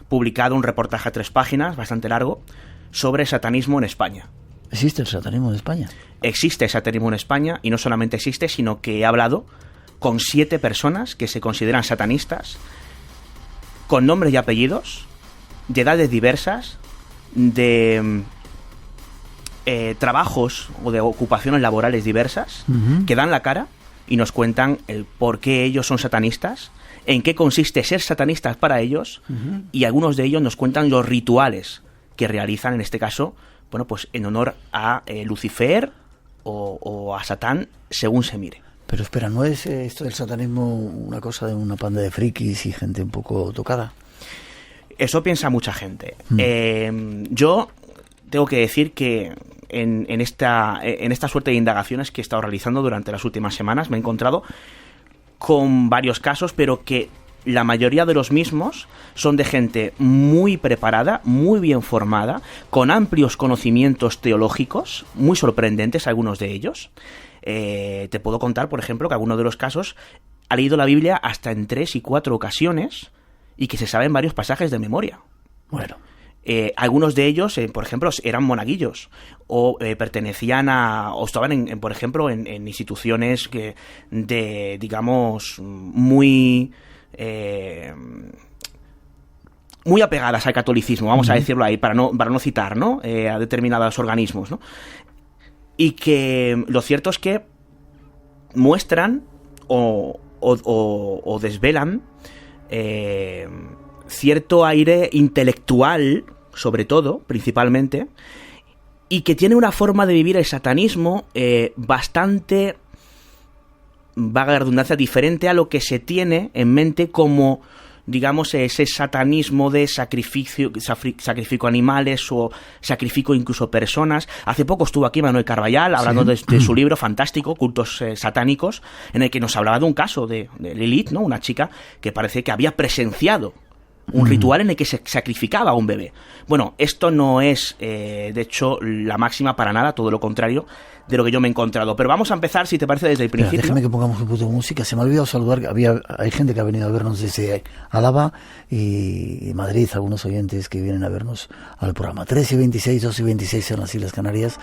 publicado un reportaje a 3 páginas, bastante largo, sobre satanismo en España. ¿Existe el satanismo en España? Existe satanismo en España y no solamente existe, sino que he hablado con 7 personas que se consideran satanistas, con nombres y apellidos, de edades diversas, de trabajos o de ocupaciones laborales diversas, que dan la cara y nos cuentan el por qué ellos son satanistas, en qué consiste ser satanistas para ellos, y algunos de ellos nos cuentan los rituales que realizan, en este caso, bueno, pues en honor a Lucifer o a Satán, según se mire. Pero espera, ¿no es esto del satanismo una cosa de una panda de frikis y gente un poco tocada? Eso piensa mucha gente. Yo tengo que decir que en esta suerte de indagaciones que he estado realizando durante las últimas semanas me he encontrado con varios casos, pero que la mayoría de los mismos son de gente muy preparada, muy bien formada, con amplios conocimientos teológicos, muy sorprendentes algunos de ellos. Te puedo contar, por ejemplo, que alguno de los casos ha leído la Biblia hasta en 3 y 4 ocasiones y que se saben varios pasajes de memoria. Bueno. Algunos de ellos, por ejemplo, eran monaguillos o pertenecían o estaban, por ejemplo, en instituciones digamos, muy apegadas al catolicismo, vamos a decirlo ahí, para no citar, ¿no? A determinados organismos, ¿no? Y que lo cierto es que muestran o desvelan cierto aire intelectual, sobre todo, principalmente, y que tiene una forma de vivir el satanismo bastante, vaga la redundancia, diferente a lo que se tiene en mente como, digamos, ese satanismo de sacrifico animales o sacrifico incluso personas. Hace poco estuvo aquí Manuel Carballal hablando de su libro fantástico, Cultos Satánicos, en el que nos hablaba de un caso de Lilith, ¿no? Una chica que parece que había presenciado un ritual en el que se sacrificaba a un bebé. Bueno, esto no es, de hecho, la máxima para nada, todo lo contrario de lo que yo me he encontrado. Pero vamos a empezar, si te parece, desde el principio. Déjame que pongamos un poquito de música. Se me ha olvidado saludar, hay gente que ha venido a vernos desde Álava y Madrid, algunos oyentes que vienen a vernos al programa. 3 y 26, 2 y 26 en las Islas Canarias.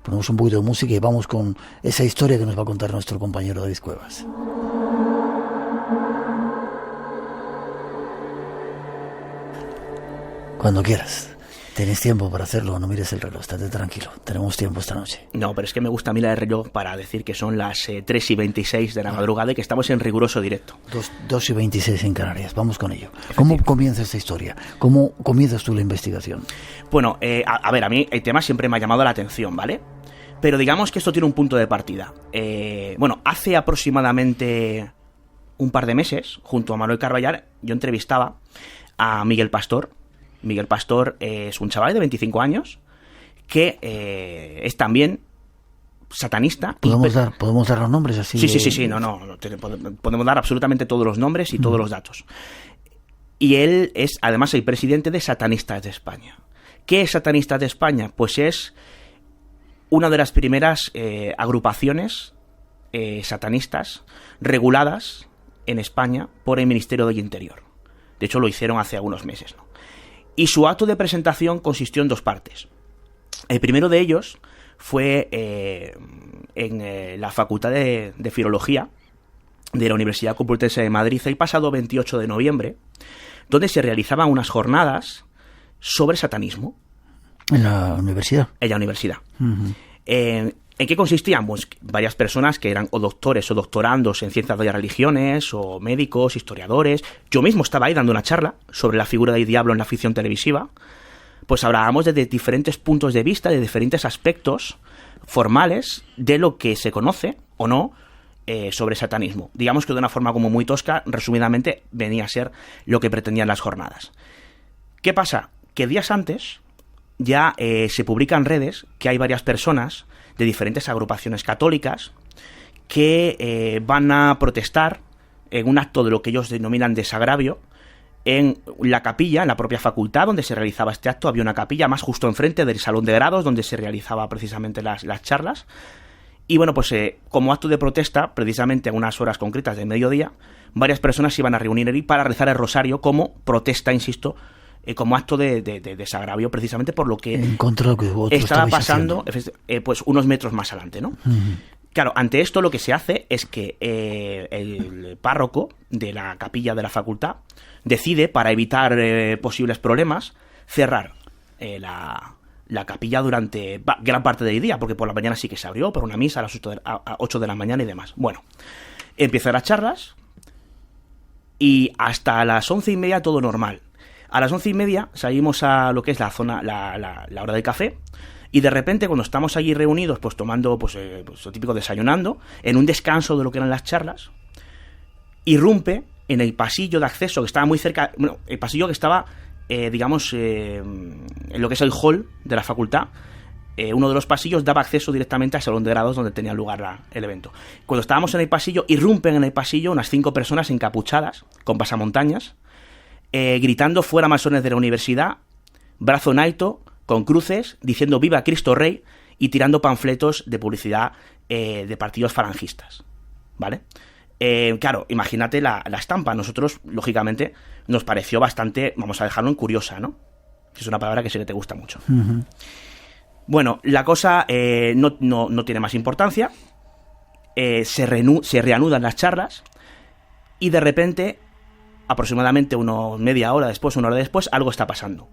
Ponemos un poquito de música y vamos con esa historia que nos va a contar nuestro compañero David Cuevas. Cuando quieras. Tienes tiempo para hacerlo, no mires el reloj, estate tranquilo. Tenemos tiempo esta noche. No, pero es que me gusta mirar el reloj para decir que son las 3 y 26 de la madrugada y que estamos en riguroso directo. 2 y 26 en Canarias, vamos con ello. ¿Cómo comienza esta historia? ¿Cómo comienzas tú la investigación? Bueno, a ver, a mí el tema siempre me ha llamado la atención, ¿vale? Pero digamos que esto tiene un punto de partida. Bueno, hace aproximadamente un par de meses, junto a Manuel Carballal, yo entrevistaba a Miguel Pastor, Miguel Pastor es un chaval de 25 años que es también satanista. ¿Podemos dar los nombres así? Sí, podemos dar absolutamente todos los nombres y todos los datos. Y él es además el presidente de Satanistas de España. ¿Qué es Satanistas de España? Pues es una de las primeras agrupaciones satanistas reguladas en España por el Ministerio del Interior. De hecho, lo hicieron hace algunos meses, ¿no? Y su acto de presentación consistió en 2 partes. El primero de ellos fue en la Facultad de Filología de la Universidad Complutense de Madrid el pasado 28 de noviembre, donde se realizaban unas jornadas sobre satanismo. ¿En la universidad? En la universidad. Uh-huh. ¿En qué consistían? Pues varias personas que eran o doctores o doctorandos en ciencias de las religiones, o médicos, historiadores. Yo mismo estaba ahí dando una charla sobre la figura del diablo en la ficción televisiva. Pues hablábamos desde diferentes puntos de vista, de diferentes aspectos formales de lo que se conoce o no sobre satanismo. Digamos que de una forma como muy tosca, resumidamente, venía a ser lo que pretendían las jornadas. ¿Qué pasa? Que días antes ya se publica en redes que hay varias personas de diferentes agrupaciones católicas que van a protestar en un acto de lo que ellos denominan desagravio en la capilla, en la propia facultad donde se realizaba este acto. Había una capilla más justo enfrente del salón de grados donde se realizaba precisamente las charlas. Y bueno, pues como acto de protesta, precisamente a unas horas concretas del mediodía, varias personas se iban a reunir allí para rezar el rosario como protesta, insisto, como acto de desagravio, precisamente por lo que en contra de lo que estaba pasando pues unos metros más adelante, ¿no? Uh-huh. Claro, ante esto lo que se hace es que el párroco de la capilla de la facultad decide, para evitar posibles problemas, cerrar la capilla durante gran parte del día, porque por la mañana sí que se abrió por una misa a las 8 de la mañana y demás. Bueno, empiezan las charlas y hasta las 11:30 todo normal. A las 11:30 salimos a lo que es la zona, la hora del café, y de repente cuando estamos allí reunidos, pues tomando, pues lo típico, desayunando, en un descanso de lo que eran las charlas, irrumpe en el pasillo de acceso que estaba muy cerca, bueno, el pasillo que estaba, digamos, en lo que es el hall de la facultad. Uno de los pasillos daba acceso directamente al salón de grados donde tenía lugar el evento. Cuando estábamos en el pasillo, irrumpen en el pasillo unas 5 personas encapuchadas, con pasamontañas, gritando fuera masones de la universidad, brazo en alto, con cruces, diciendo viva Cristo Rey y tirando panfletos de publicidad de partidos falangistas, ¿vale? Claro, imagínate la estampa. A nosotros, lógicamente, nos pareció bastante, vamos a dejarlo en curiosa, ¿no? Es una palabra que sé que te gusta mucho. Uh-huh. Bueno, la cosa no tiene más importancia. Se reanudan las charlas y de repente, aproximadamente media hora después, 1 hora después, algo está pasando.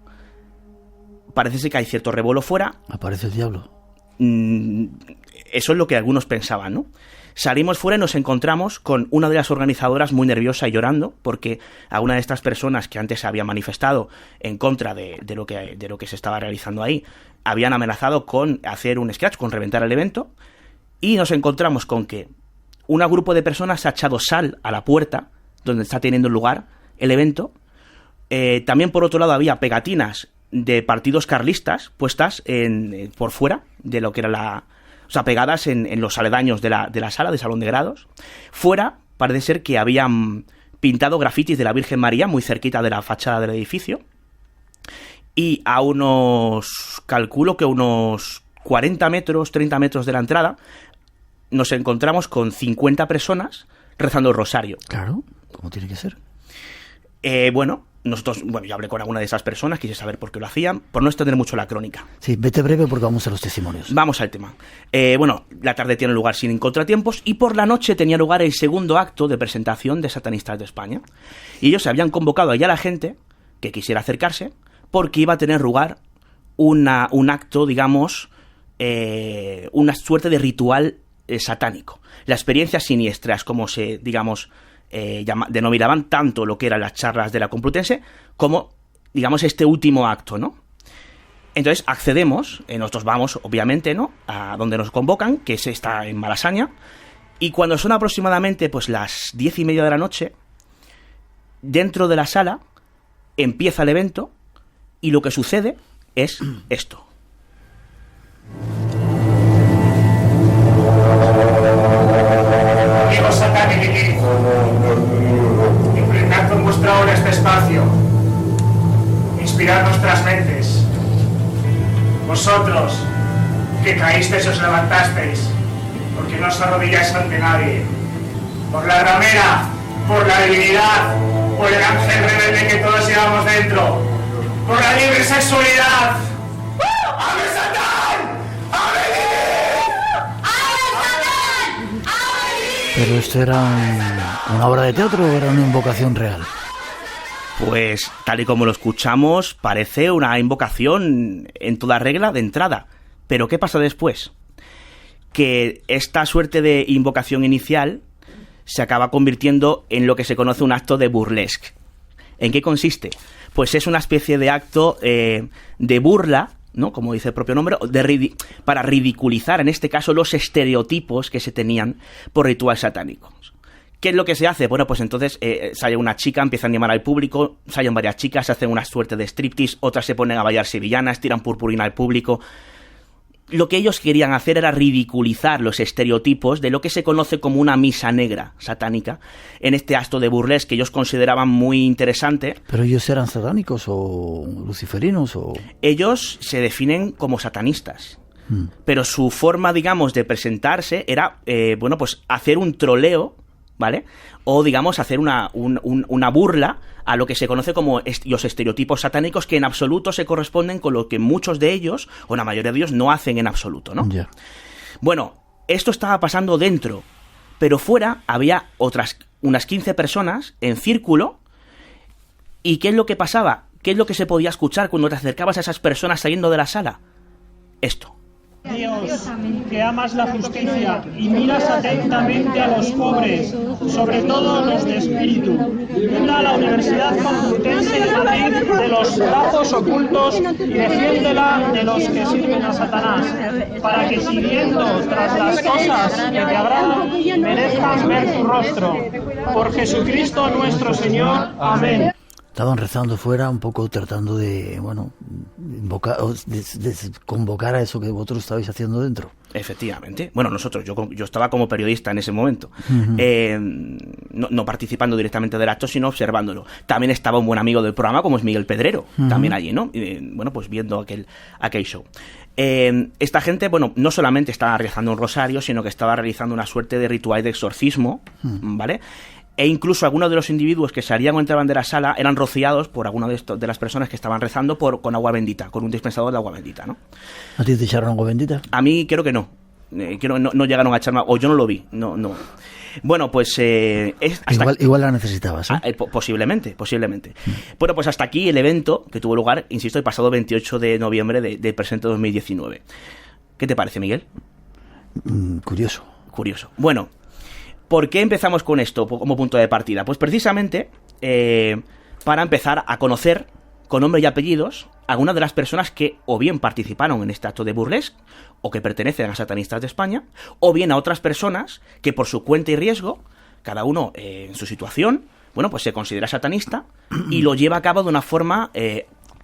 Parece ser que hay cierto revuelo fuera. Aparece el diablo. Eso es lo que algunos pensaban, ¿no? Salimos fuera y nos encontramos con una de las organizadoras muy nerviosa y llorando, porque a una de estas personas que antes se había manifestado en contra de lo que se estaba realizando ahí, habían amenazado con hacer un scratch, con reventar el evento, y nos encontramos con que un grupo de personas ha echado sal a la puerta donde está teniendo lugar el evento. También, por otro lado, había pegatinas de partidos carlistas puestas por fuera de lo que era o sea, pegadas en los aledaños de la sala, de salón de grados. Fuera parece ser que habían pintado grafitis de la Virgen María muy cerquita de la fachada del edificio. Y a calculo que unos 40 metros, 30 metros de la entrada, nos encontramos con 50 personas rezando el rosario. Claro, como tiene que ser. Yo hablé con alguna de esas personas, quise saber por qué lo hacían, por no extender mucho la crónica. Sí, vete breve porque vamos a los testimonios. Vamos al tema. La tarde tiene lugar sin contratiempos y por la noche tenía lugar el segundo acto de presentación de Satanistas de España. Y ellos se habían convocado allá a la gente que quisiera acercarse porque iba a tener lugar un acto, digamos, una suerte de ritual satánico. Las experiencias siniestras, como se, digamos, denominaban tanto lo que eran las charlas de la Complutense como, digamos, este último acto, ¿no? Entonces accedemos, nosotros vamos, obviamente, ¿no?, a donde nos convocan, que está en Malasaña, y cuando son aproximadamente pues las 10:30 de la noche, dentro de la sala empieza el evento Y lo que sucede es esto. Amigos Satán y Lilith, impregnad con vuestra obra este espacio, inspirad nuestras mentes. Vosotros, que caísteis y os levantasteis, porque no os arrodilláis ante nadie, por la ramera, por la divinidad, por el ángel rebelde que todos llevamos dentro, por la libre sexualidad. ¡Ave Satán! ¡Ave Lilith! ¡Ave Satán! ¿Pero esto era una obra de teatro o era una invocación real? Pues, tal y como lo escuchamos, parece una invocación en toda regla de entrada. Pero ¿qué pasa después? Que esta suerte de invocación inicial se acaba convirtiendo en lo que se conoce un acto de burlesque. ¿En qué consiste? Pues es una especie de acto de burla, ¿no? Como dice el propio nombre, para ridiculizar, en este caso, los estereotipos que se tenían por rituales satánicos. ¿Qué es lo que se hace? Bueno, pues entonces sale una chica, empieza a animar al público, salen varias chicas, hacen una suerte de striptease, otras se ponen a bailar sevillanas, tiran purpurina al público. Lo que ellos querían hacer era ridiculizar los estereotipos de lo que se conoce como una misa negra satánica, en este acto de burlesque que ellos consideraban muy interesante. ¿Pero ellos eran satánicos o luciferinos? Ellos se definen como satanistas, pero su forma, digamos, de presentarse era, bueno, pues hacer un troleo, ¿vale? O, digamos, hacer una burla a lo que se conoce como los estereotipos satánicos, que en absoluto se corresponden con lo que muchos de ellos, o la mayoría de ellos, no hacen en absoluto, ¿no? Yeah. Bueno, esto estaba pasando dentro, pero fuera había unas 15 personas en círculo. ¿Y qué es lo que pasaba? ¿Qué es lo que se podía escuchar cuando te acercabas a esas personas saliendo de la sala? Esto. Dios, que amas la justicia y miras atentamente a los pobres, sobre todo los de espíritu. Libra a la Universidad Complutense de Madrid de los lazos ocultos y defiéndela de los que sirven a Satanás, para que siguiendo tras las cosas que te agradan, merezcan ver tu rostro. Por Jesucristo nuestro Señor. Amén. Estaban rezando fuera, un poco tratando de, bueno, convocar a eso que vosotros estabais haciendo dentro. Efectivamente. Bueno, nosotros, yo estaba como periodista en ese momento, no participando directamente del acto, sino observándolo. También estaba un buen amigo del programa, como es Miguel Pedrero, también allí, ¿no? Bueno, pues viendo aquel show. Esta gente, bueno, no solamente estaba realizando un rosario, sino que estaba realizando una suerte de ritual de exorcismo, ¿vale? E incluso algunos de los individuos que salían o entraban de la sala eran rociados por alguna de las personas que estaban rezando con agua bendita, con un dispensador de agua bendita, ¿no? ¿A ti te echaron agua bendita? A mí creo que no. No llegaron a echarme, o yo no lo vi, no. Bueno, pues igual la necesitabas, ¿eh? Posiblemente. Bueno, pues hasta aquí el evento que tuvo lugar, insisto, el pasado 28 de noviembre del presente 2019. ¿Qué te parece, Miguel? Curioso. Bueno, ¿por qué empezamos con esto como punto de partida? Pues precisamente para empezar a conocer con nombre y apellidos algunas de las personas que o bien participaron en este acto de burlesque o que pertenecen a Satanistas de España, o bien a otras personas que por su cuenta y riesgo, cada uno en su situación, bueno, pues se considera satanista y lo lleva a cabo de una forma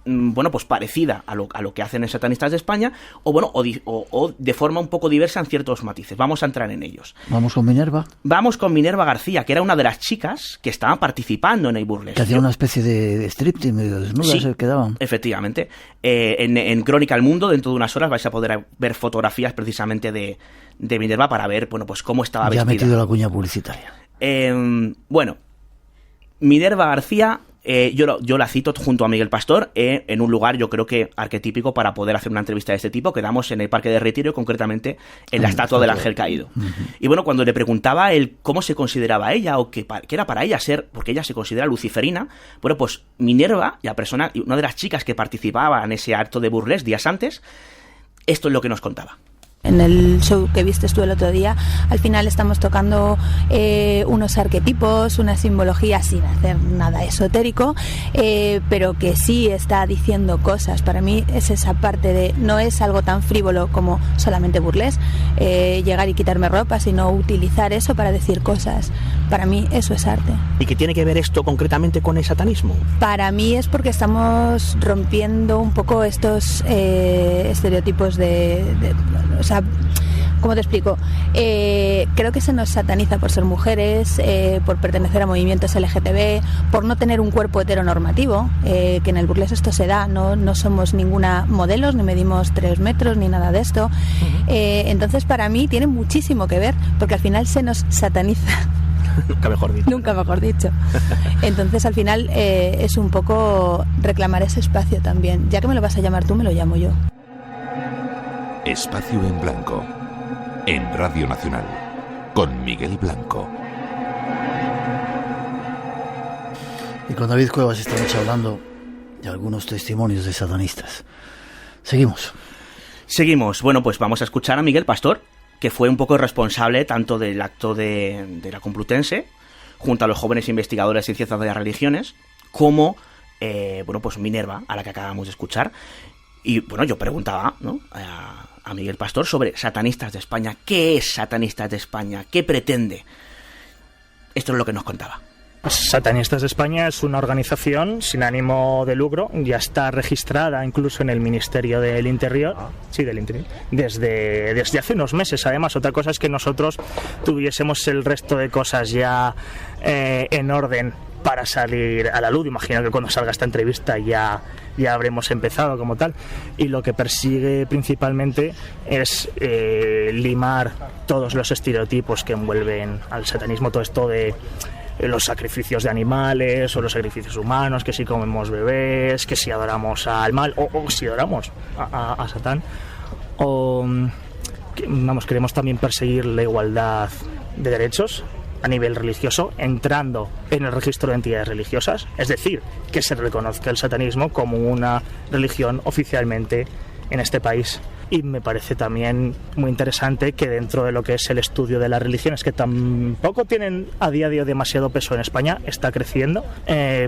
bueno, pues parecida a lo que hacen en Satanistas de España, o de forma un poco diversa en ciertos matices. Vamos a entrar en ellos. ¿Vamos con Minerva? Vamos con Minerva García, que era una de las chicas que estaban participando en el burlesque. Que hacía una especie de striptease medio desnudas, sí, quedaban. Efectivamente. En Crónica del Mundo, dentro de unas horas, vais a poder ver fotografías precisamente de Minerva para ver, bueno, pues cómo estaba vestida. Ya ha metido la cuña publicitaria. Bueno, Minerva García... yo la cito junto a Miguel Pastor en un lugar, yo creo que arquetípico para poder hacer una entrevista de este tipo. Quedamos en el Parque de Retiro, concretamente en la estatua del Ángel Caído. Y bueno, cuando le preguntaba él cómo se consideraba ella o qué era para ella ser, porque ella se considera luciferina, bueno, pues Minerva, una de las chicas que participaba en ese acto de burlesque días antes, esto es lo que nos contaba. En el show que viste tú el otro día, al final estamos tocando unos arquetipos, una simbología sin hacer nada esotérico, pero que sí está diciendo cosas. Para mí es esa parte de, no es algo tan frívolo como solamente burlesque, llegar y quitarme ropa, sino utilizar eso para decir cosas Para mí eso es arte. ¿Y qué tiene que ver esto concretamente con el satanismo? Para mí es porque estamos rompiendo un poco estos estereotipos o sea, ¿cómo te explico? Creo que se nos sataniza por ser mujeres, por pertenecer a movimientos LGTB, por no tener un cuerpo heteronormativo, que en el burlesque esto se da, no somos ninguna modelos, ni medimos 3 metros, ni nada de esto. Entonces para mí tiene muchísimo que ver, porque al final se nos sataniza. Nunca mejor dicho. Nunca mejor dicho. Entonces al final es un poco reclamar ese espacio también. Ya que me lo vas a llamar tú, me lo llamo yo. Espacio en Blanco, en Radio Nacional, con Miguel Blanco. Y con David Cuevas esta noche hablando de algunos testimonios de satanistas. Seguimos. Bueno, pues vamos a escuchar a Miguel Pastor, que fue un poco responsable tanto del acto de la Complutense, junto a los jóvenes investigadores en ciencias de las religiones, como, pues Minerva, a la que acabamos de escuchar. Y bueno, yo preguntaba, ¿no?, a Miguel Pastor sobre Satanistas de España. ¿Qué es Satanistas de España? ¿Qué pretende? Esto es lo que nos contaba. Satanistas de España es una organización sin ánimo de lucro, ya está registrada incluso en el Ministerio del Interior, desde hace unos meses. Además, otra cosa es que nosotros tuviésemos el resto de cosas ya en orden para salir a la luz. Imagino que cuando salga esta entrevista ya habremos empezado como tal, y lo que persigue principalmente es limar todos los estereotipos que envuelven al satanismo, todo esto de los sacrificios de animales o los sacrificios humanos, que si comemos bebés, que si adoramos al mal o si adoramos a Satán, queremos también perseguir la igualdad de derechos a nivel religioso, entrando en el registro de entidades religiosas, es decir, que se reconozca el satanismo como una religión oficialmente en este país. Y me parece también muy interesante que dentro de lo que es el estudio de las religiones, que tampoco tienen a día de hoy demasiado peso en España, está creciendo,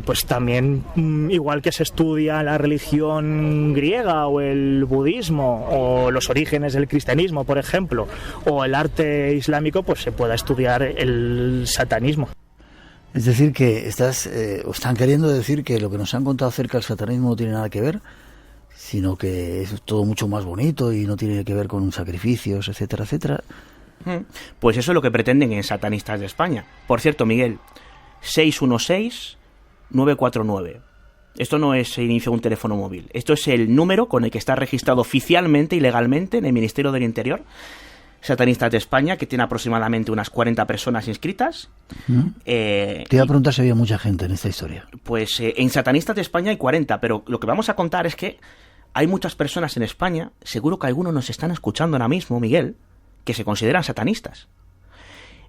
pues también igual que se estudia la religión griega o el budismo o los orígenes del cristianismo, por ejemplo, o el arte islámico, pues se pueda estudiar el satanismo. Es decir, que están queriendo decir que lo que nos han contado acerca del satanismo no tiene nada que ver, sino que es todo mucho más bonito y no tiene que ver con sacrificios, etcétera, etcétera. Pues eso es lo que pretenden en Satanistas de España. Por cierto, Miguel, 616-949. Esto no es el inicio de un teléfono móvil. Esto es el número con el que está registrado oficialmente y legalmente en el Ministerio del Interior. Satanistas de España, que tiene aproximadamente unas 40 personas inscritas. Te iba a preguntar si había mucha gente en esta historia. Pues en Satanistas de España hay 40, pero lo que vamos a contar es que hay muchas personas en España, seguro que algunos nos están escuchando ahora mismo, Miguel, que se consideran satanistas.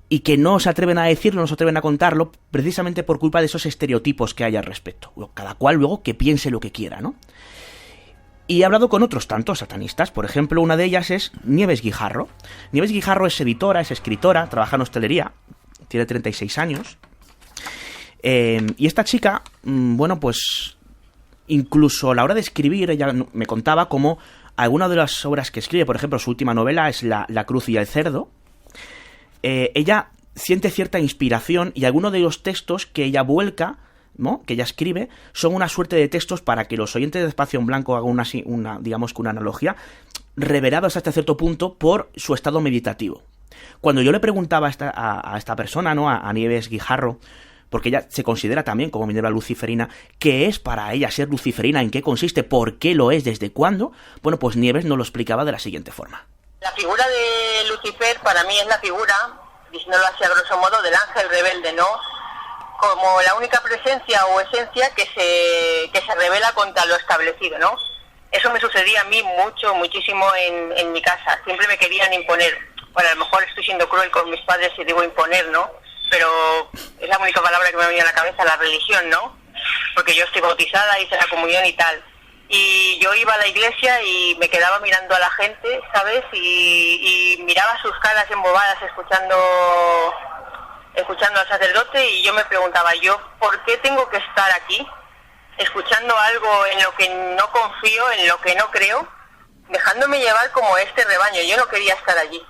Y que no se atreven a decirlo, no se atreven a contarlo, precisamente por culpa de esos estereotipos que hay al respecto. Cada cual luego que piense lo que quiera, ¿no? Y he hablado con otros tantos satanistas. Por ejemplo, una de ellas es Nieves Guijarro. Nieves Guijarro es editora, es escritora, trabaja en hostelería, tiene 36 años. Y esta chica, pues incluso a la hora de escribir, ella me contaba cómo algunas de las obras que escribe, por ejemplo, su última novela es La cruz y el cerdo. Ella siente cierta inspiración y algunos de los textos que ella vuelca, ¿no?, que ella escribe, son una suerte de textos para que los oyentes de Espacio en Blanco hagan digamos que una analogía, revelados hasta cierto punto por su estado meditativo. Cuando yo le preguntaba a esta persona, ¿no?, a Nieves Guijarro, porque ella se considera también como Minerva luciferina, ¿qué es para ella ser luciferina? ¿En qué consiste? ¿Por qué lo es? ¿Desde cuándo? Bueno, pues Nieves nos lo explicaba de la siguiente forma. La figura de Lucifer para mí es la figura, diciéndolo así a grosso modo, del ángel rebelde, ¿no? Como la única presencia o esencia que se revela contra lo establecido, ¿no? Eso me sucedía a mí muchísimo en mi casa. Siempre me querían imponer. Bueno, a lo mejor estoy siendo cruel con mis padres y digo imponer, ¿no? Pero es la única palabra que me venía a la cabeza, la religión, ¿no? Porque yo estoy bautizada, hice la comunión y tal. Y yo iba a la iglesia y me quedaba mirando a la gente, ¿sabes? Y miraba sus caras embobadas escuchando al sacerdote, y yo me preguntaba, ¿por qué tengo que estar aquí escuchando algo en lo que no confío, en lo que no creo, dejándome llevar como este rebaño? Yo no quería estar allí.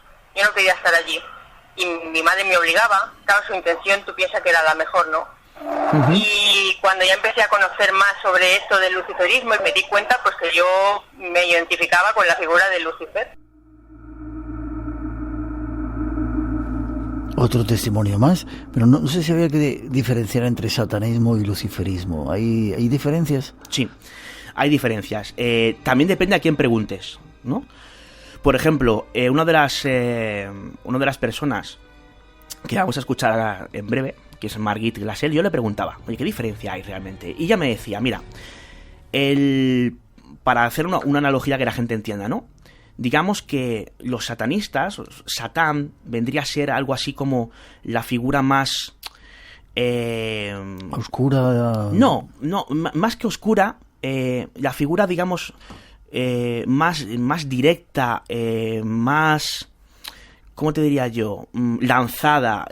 y mi madre me obligaba. Claro, su intención tú piensas que era la mejor, ¿no? Y cuando ya empecé a conocer más sobre esto del luciferismo y me di cuenta pues que yo me identificaba con la figura de Lucifer. Otro testimonio más, pero no sé si había que diferenciar entre satanismo y luciferismo. ¿Hay diferencias? Sí, hay diferencias. También depende a quién preguntes, ¿no? Por ejemplo, una de las personas que vamos a escuchar en breve, que es Margit Glassell, yo le preguntaba, oye, ¿qué diferencia hay realmente? Y ella me decía, mira, para hacer una analogía que la gente entienda, ¿no? Digamos que los satanistas, Satán, vendría a ser algo así como la figura más... ¿Oscura? No, más que oscura, la figura, digamos, más directa, más... ¿Cómo te diría yo? Lanzada,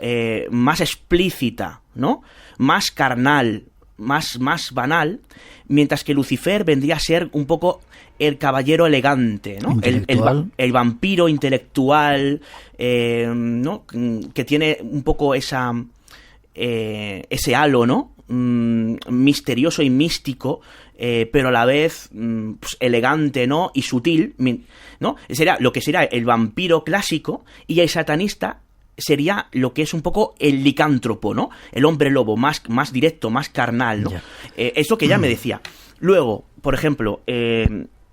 más explícita, ¿no? Más carnal, más banal, mientras que Lucifer vendría a ser un poco el caballero elegante, ¿no? El vampiro intelectual, ¿no? Que tiene un poco ese halo, ¿no? Misterioso y místico, pero a la vez pues, elegante, ¿no? Y sutil, ¿no? Sería lo que sería el vampiro clásico, y el satanista sería lo que es un poco el licántropo, ¿no? El hombre lobo, más directo, más carnal, ¿no? Eso que ella me decía. Luego, por ejemplo,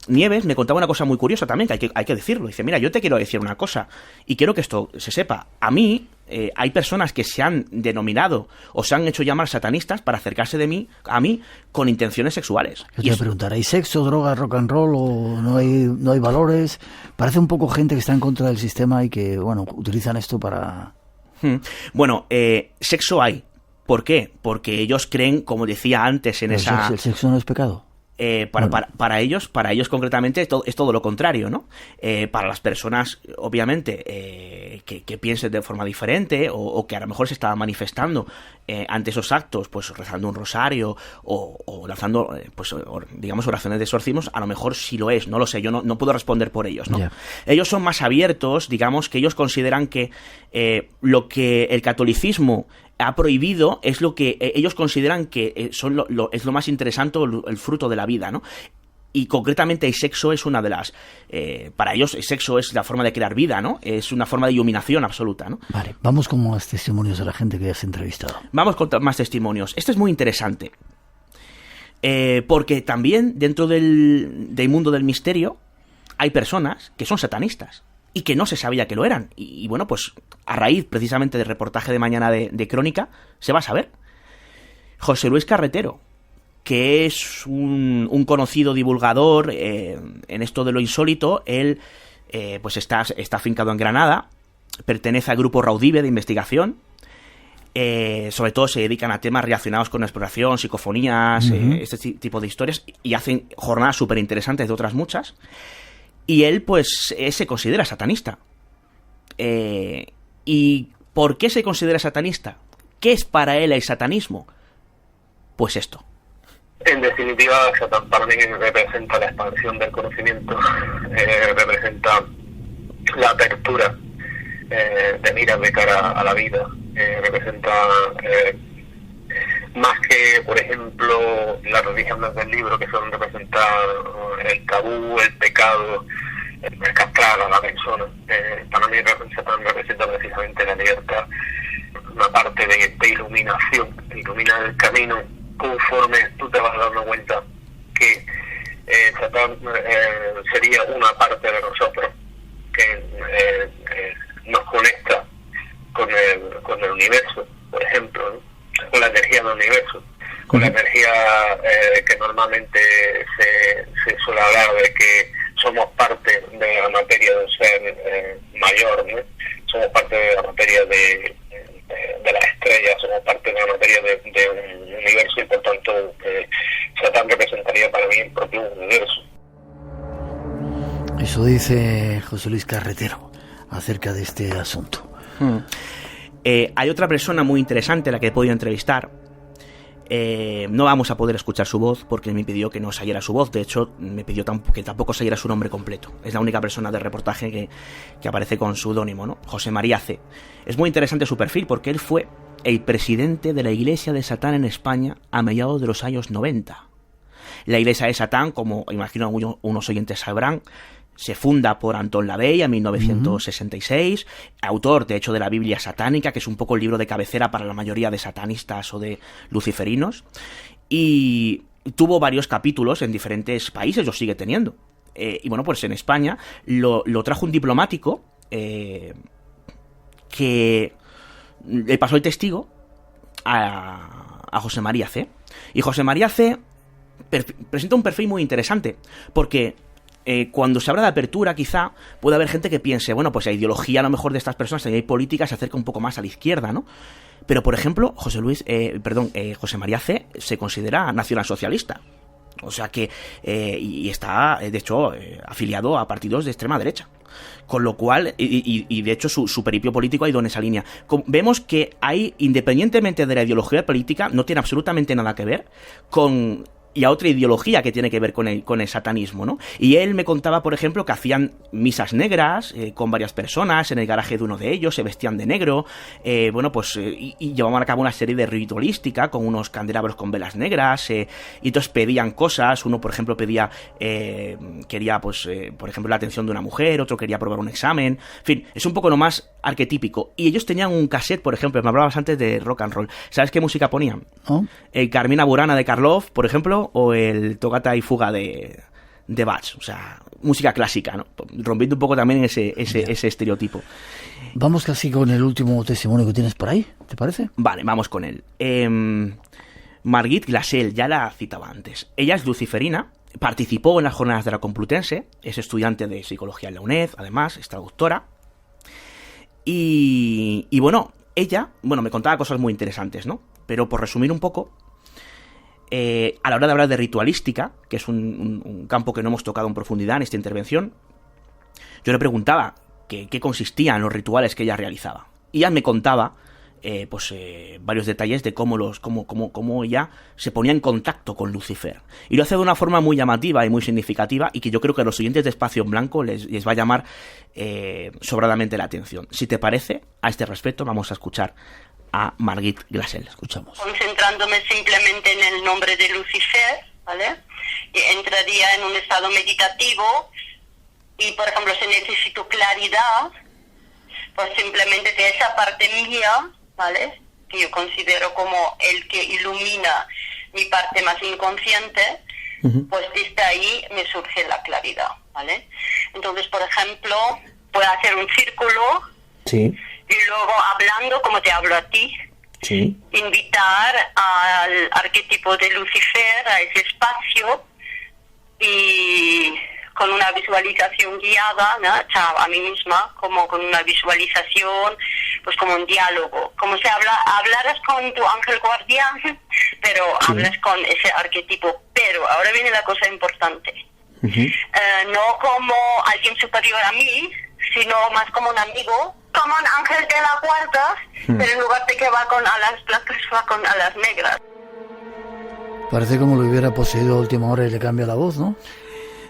Nieves me contaba una cosa muy curiosa también, que hay que decirlo. Dice, mira, yo te quiero decir una cosa, y quiero que esto se sepa. A mí, hay personas que se han denominado o se han hecho llamar satanistas para acercarse a mí con intenciones sexuales. Yo te voy a preguntar, ¿hay sexo, droga, rock and roll o no hay valores? Parece un poco gente que está en contra del sistema y que, bueno, utilizan esto para... Bueno, sexo hay. ¿Por qué? Porque ellos creen, como decía antes, en esa... ¿El sexo no es pecado? Para ellos concretamente es todo lo contrario, ¿no? Para las personas, obviamente, que piensen de forma diferente o que a lo mejor se estaban manifestando ante esos actos, pues rezando un rosario o lanzando, pues digamos, oraciones de exorcismos, a lo mejor sí lo es, no lo sé, yo no puedo responder por ellos, ¿no? Yeah. Ellos son más abiertos, digamos, que ellos consideran que lo que el catolicismo ha prohibido es lo que ellos consideran que es lo más interesante, el fruto de la vida, ¿no? Y concretamente el sexo es una de las... para ellos el sexo es la forma de crear vida, ¿no? Es una forma de iluminación absoluta, ¿no? Vale, vamos con más testimonios de la gente que has entrevistado. Vamos con más testimonios. Este es muy interesante. Porque también dentro del mundo del misterio hay personas que son satanistas y que no se sabía que lo eran. Y bueno, pues a raíz precisamente del reportaje de mañana de Crónica se va a saber. José Luis Carretero, que es un conocido divulgador en esto de lo insólito, él pues está afincado en Granada, pertenece al grupo Raudive de investigación, sobre todo se dedican a temas relacionados con exploración, psicofonías, este tipo de historias, y hacen jornadas súper interesantes de otras muchas. Y él, pues, se considera satanista. ¿Y por qué se considera satanista? ¿Qué es para él el satanismo? Pues esto. En definitiva, Satán para mí representa la expansión del conocimiento, representa la apertura de miras de cara a la vida, representa más que, por ejemplo, las religiones del libro, que son representar el tabú, el pecado, el castrar a la persona. Para mí Satán representa precisamente la libertad, una parte de iluminación, ilumina el camino conforme tú te vas dando cuenta que Satán sería una parte de nosotros que nos conecta con el universo, por ejemplo, ¿no? Con la energía del universo, con la energía que normalmente se suele hablar de que somos parte de la materia de un ser mayor, ¿no? Somos parte de la materia de las estrellas, somos parte de la materia de un universo, y por tanto Satán representaría para mí el propio universo. Eso dice José Luis Carretero acerca de este asunto. Hay otra persona muy interesante a la que he podido entrevistar, No vamos a poder escuchar su voz porque me pidió que no saliera su voz. De hecho, me pidió que tampoco saliera su nombre completo. Es la única persona del reportaje que aparece con seudónimo, ¿no? José María C. Es muy interesante su perfil porque él fue el presidente de la Iglesia de Satán en España a mediados de los años 90. La Iglesia de Satán, como imagino unos oyentes sabrán, se funda por Antón Lavey en 1966, autor de hecho de la Biblia satánica, que es un poco el libro de cabecera para la mayoría de satanistas o de luciferinos, y tuvo varios capítulos en diferentes países, lo sigue teniendo. Y bueno, pues en España lo trajo un diplomático que le pasó el testigo a José María C. Y José María C. presenta un perfil muy interesante, porque cuando se habla de apertura, quizá puede haber gente que piense, bueno, pues la ideología a lo mejor de estas personas, la idea política, se acerca un poco más a la izquierda, ¿no? Pero, por ejemplo, José María C. se considera nacionalsocialista. O sea que, y está, de hecho, afiliado a partidos de extrema derecha. Con lo cual, y de hecho su periplo político ha ido en esa línea. Vemos que hay, independientemente de la ideología política, no tiene absolutamente nada que ver con... y a otra ideología que tiene que ver con el satanismo, ¿no? Y él me contaba, por ejemplo, que hacían misas negras con varias personas en el garaje de uno de ellos, se vestían de negro, y llevaban a cabo una serie de ritualística con unos candelabros con velas negras, y entonces pedían cosas. Uno, por ejemplo, quería, por ejemplo, la atención de una mujer, otro quería probar un examen, en fin, es un poco lo más arquetípico. Y ellos tenían un cassette, por ejemplo, me hablabas antes de rock and roll. ¿Sabes qué música ponían? ¿Oh? El Carmina Burana de Karloff, por ejemplo, o el Tocata y Fuga de Bach, o sea, música clásica, ¿no? Rompiendo un poco también ese estereotipo. Vamos casi con el último testimonio que tienes por ahí, ¿te parece? Vale, vamos con él. Margit Glassell, ya la citaba antes. Ella es luciferina, participó en las jornadas de la Complutense, es estudiante de psicología en la UNED, además, es traductora. Y bueno, ella, me contaba cosas muy interesantes, ¿no? Pero por resumir un poco, a la hora de hablar de ritualística, que es un campo que no hemos tocado en profundidad en esta intervención, yo le preguntaba qué consistían los rituales que ella realizaba. Y ella me contaba varios detalles de cómo ella se ponía en contacto con Lucifer. Y lo hace de una forma muy llamativa y muy significativa, y que yo creo que a los oyentes de Espacio en Blanco les va a llamar sobradamente la atención. Si te parece, a este respecto vamos a escuchar a Margit Glassell. Escuchamos. Concentrándome simplemente en el nombre de Lucifer, ¿vale? Y entraría en un estado meditativo y, por ejemplo, si necesito claridad, pues simplemente de esa parte mía, ¿vale? Que yo considero como el que ilumina mi parte más inconsciente, pues desde ahí me surge la claridad, ¿vale? Entonces, por ejemplo, puedo hacer un círculo. Sí. Y luego, hablando como te hablo a ti, sí, invitar al arquetipo de Lucifer a ese espacio y con una visualización guiada, ¿no? O sea, a mí misma, como con una visualización, pues como un diálogo. Como si hablaras con tu ángel guardián, pero sí, hablas con ese arquetipo. Pero ahora viene la cosa importante. No como alguien superior a mí, sino más como un amigo, como un ángel de la guarda, pero en lugar de que va con alas blancas, va con alas negras. Parece como lo hubiera poseído a última hora y le cambia la voz, ¿no?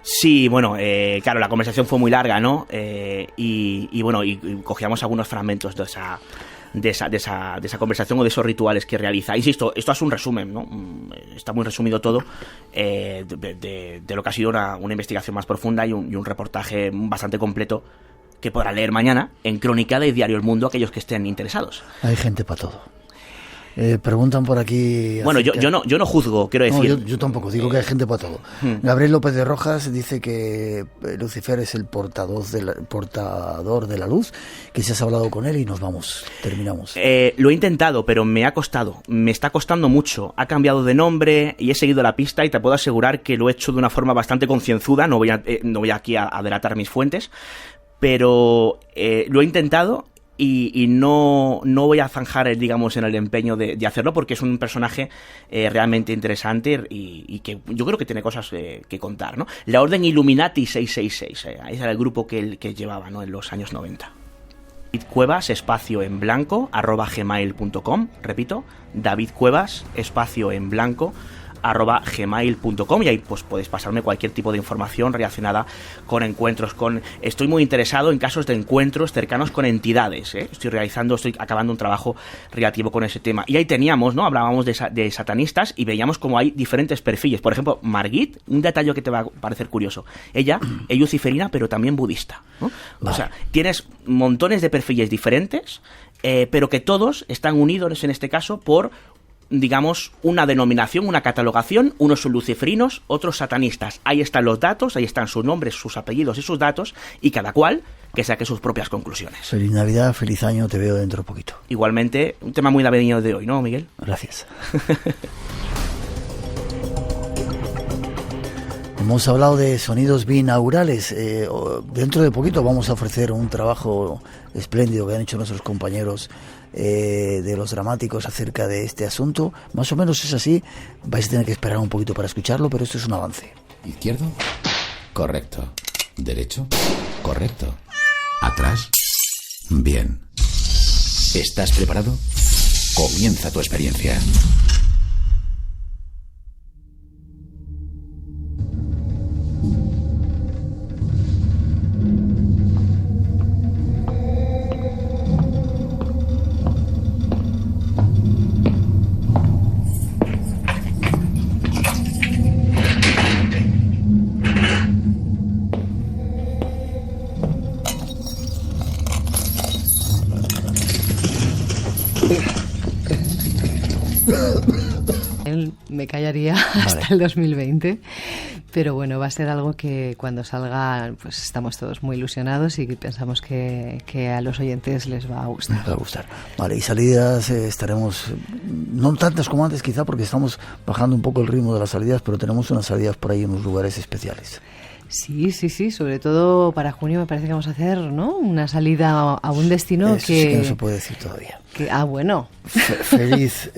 Sí, bueno, claro, la conversación fue muy larga, ¿no? Y cogíamos algunos fragmentos de esa conversación o de esos rituales que realiza. Insisto, esto es un resumen, ¿no? Está muy resumido todo de lo que ha sido una investigación más profunda y un reportaje bastante completo que podrá leer mañana en Crónica de Diario El Mundo aquellos que estén interesados. Hay gente para todo. Preguntan por aquí... Bueno, yo no juzgo, quiero decir... No, yo tampoco, digo que hay gente para todo. Gabriel López de Rojas dice que Lucifer es el portador de la luz, que si has hablado con él y nos vamos, terminamos. Lo he intentado, pero me ha costado, me está costando mucho. Ha cambiado de nombre y he seguido la pista y te puedo asegurar que lo he hecho de una forma bastante concienzuda, no voy aquí a delatar mis fuentes, pero lo he intentado y no voy a zanjar, digamos, en el empeño de hacerlo, porque es un personaje realmente interesante y que yo creo que tiene cosas que contar, ¿no? La Orden Illuminati 666, ese era el grupo que él llevaba, ¿no?, en los años 90. Cuevas, espacio en blanco, @gmail.com. Repito, David Cuevas, espacio en blanco, @gmail.com, y ahí pues podéis pasarme cualquier tipo de información relacionada con encuentros. Estoy muy interesado en casos de encuentros cercanos con entidades, ¿eh? Estoy acabando un trabajo relativo con ese tema. Y ahí teníamos, ¿no? Hablábamos de satanistas y veíamos como hay diferentes perfiles. Por ejemplo, Margit, un detalle que te va a parecer curioso. Ella es luciferina, pero también budista, ¿no? Vale. O sea, tienes montones de perfiles diferentes, pero que todos están unidos en este caso por, digamos, una denominación, una catalogación. Unos son luciferinos, otros satanistas. Ahí están los datos, ahí están sus nombres, sus apellidos y sus datos, y cada cual que saque sus propias conclusiones. Feliz Navidad, feliz año, te veo dentro de poquito. Igualmente, un tema muy navideño de hoy, ¿no, Miguel? Gracias. Hemos hablado de sonidos binaurales. Dentro de poquito vamos a ofrecer un trabajo espléndido que han hecho nuestros compañeros de los dramáticos acerca de este asunto. Más o menos es así. Vais a tener que esperar un poquito para escucharlo, pero esto es un avance. ¿Izquierdo? Correcto. ¿Derecho? Correcto. ¿Atrás? Bien. ¿Estás preparado? Comienza tu experiencia. Me callaría hasta el 2020, pero bueno, va a ser algo que cuando salga pues estamos todos muy ilusionados y pensamos que a los oyentes les va a gustar. Les va a gustar. Vale, y salidas estaremos, no tantas como antes quizá, porque estamos bajando un poco el ritmo de las salidas, pero tenemos unas salidas por ahí en unos lugares especiales. Sí, sobre todo para junio me parece que vamos a hacer, ¿no?, una salida a un destino Eso sí que no se puede decir todavía. Bueno. Felices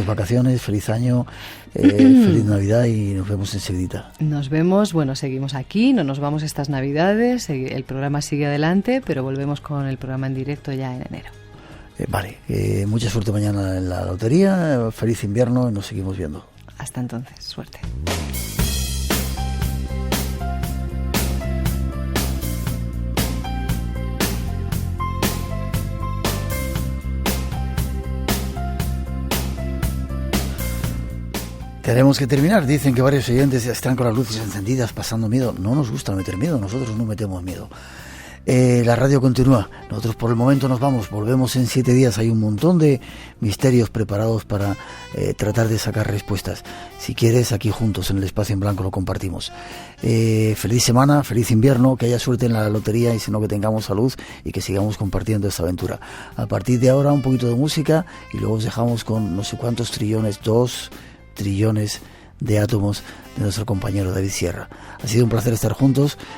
vacaciones, feliz año, feliz Navidad y nos vemos enseguida. Nos vemos, bueno, seguimos aquí, no nos vamos estas Navidades, el programa sigue adelante, pero volvemos con el programa en directo ya en enero. Vale, mucha suerte mañana en la lotería, feliz invierno y nos seguimos viendo. Hasta entonces, suerte. Tenemos que terminar. Dicen que varios oyentes están con las luces encendidas pasando miedo. No nos gusta meter miedo, nosotros no metemos miedo. La radio continúa. Nosotros por el momento nos vamos. Volvemos en 7 días. Hay un montón de misterios preparados para tratar de sacar respuestas. Si quieres, aquí juntos en el Espacio en Blanco lo compartimos. Feliz semana, feliz invierno, que haya suerte en la lotería y si no, que tengamos salud y que sigamos compartiendo esta aventura. A partir de ahora un poquito de música y luego os dejamos con no sé cuántos trillones, 2 trillones de átomos de nuestro compañero David Sierra. Ha sido un placer estar juntos.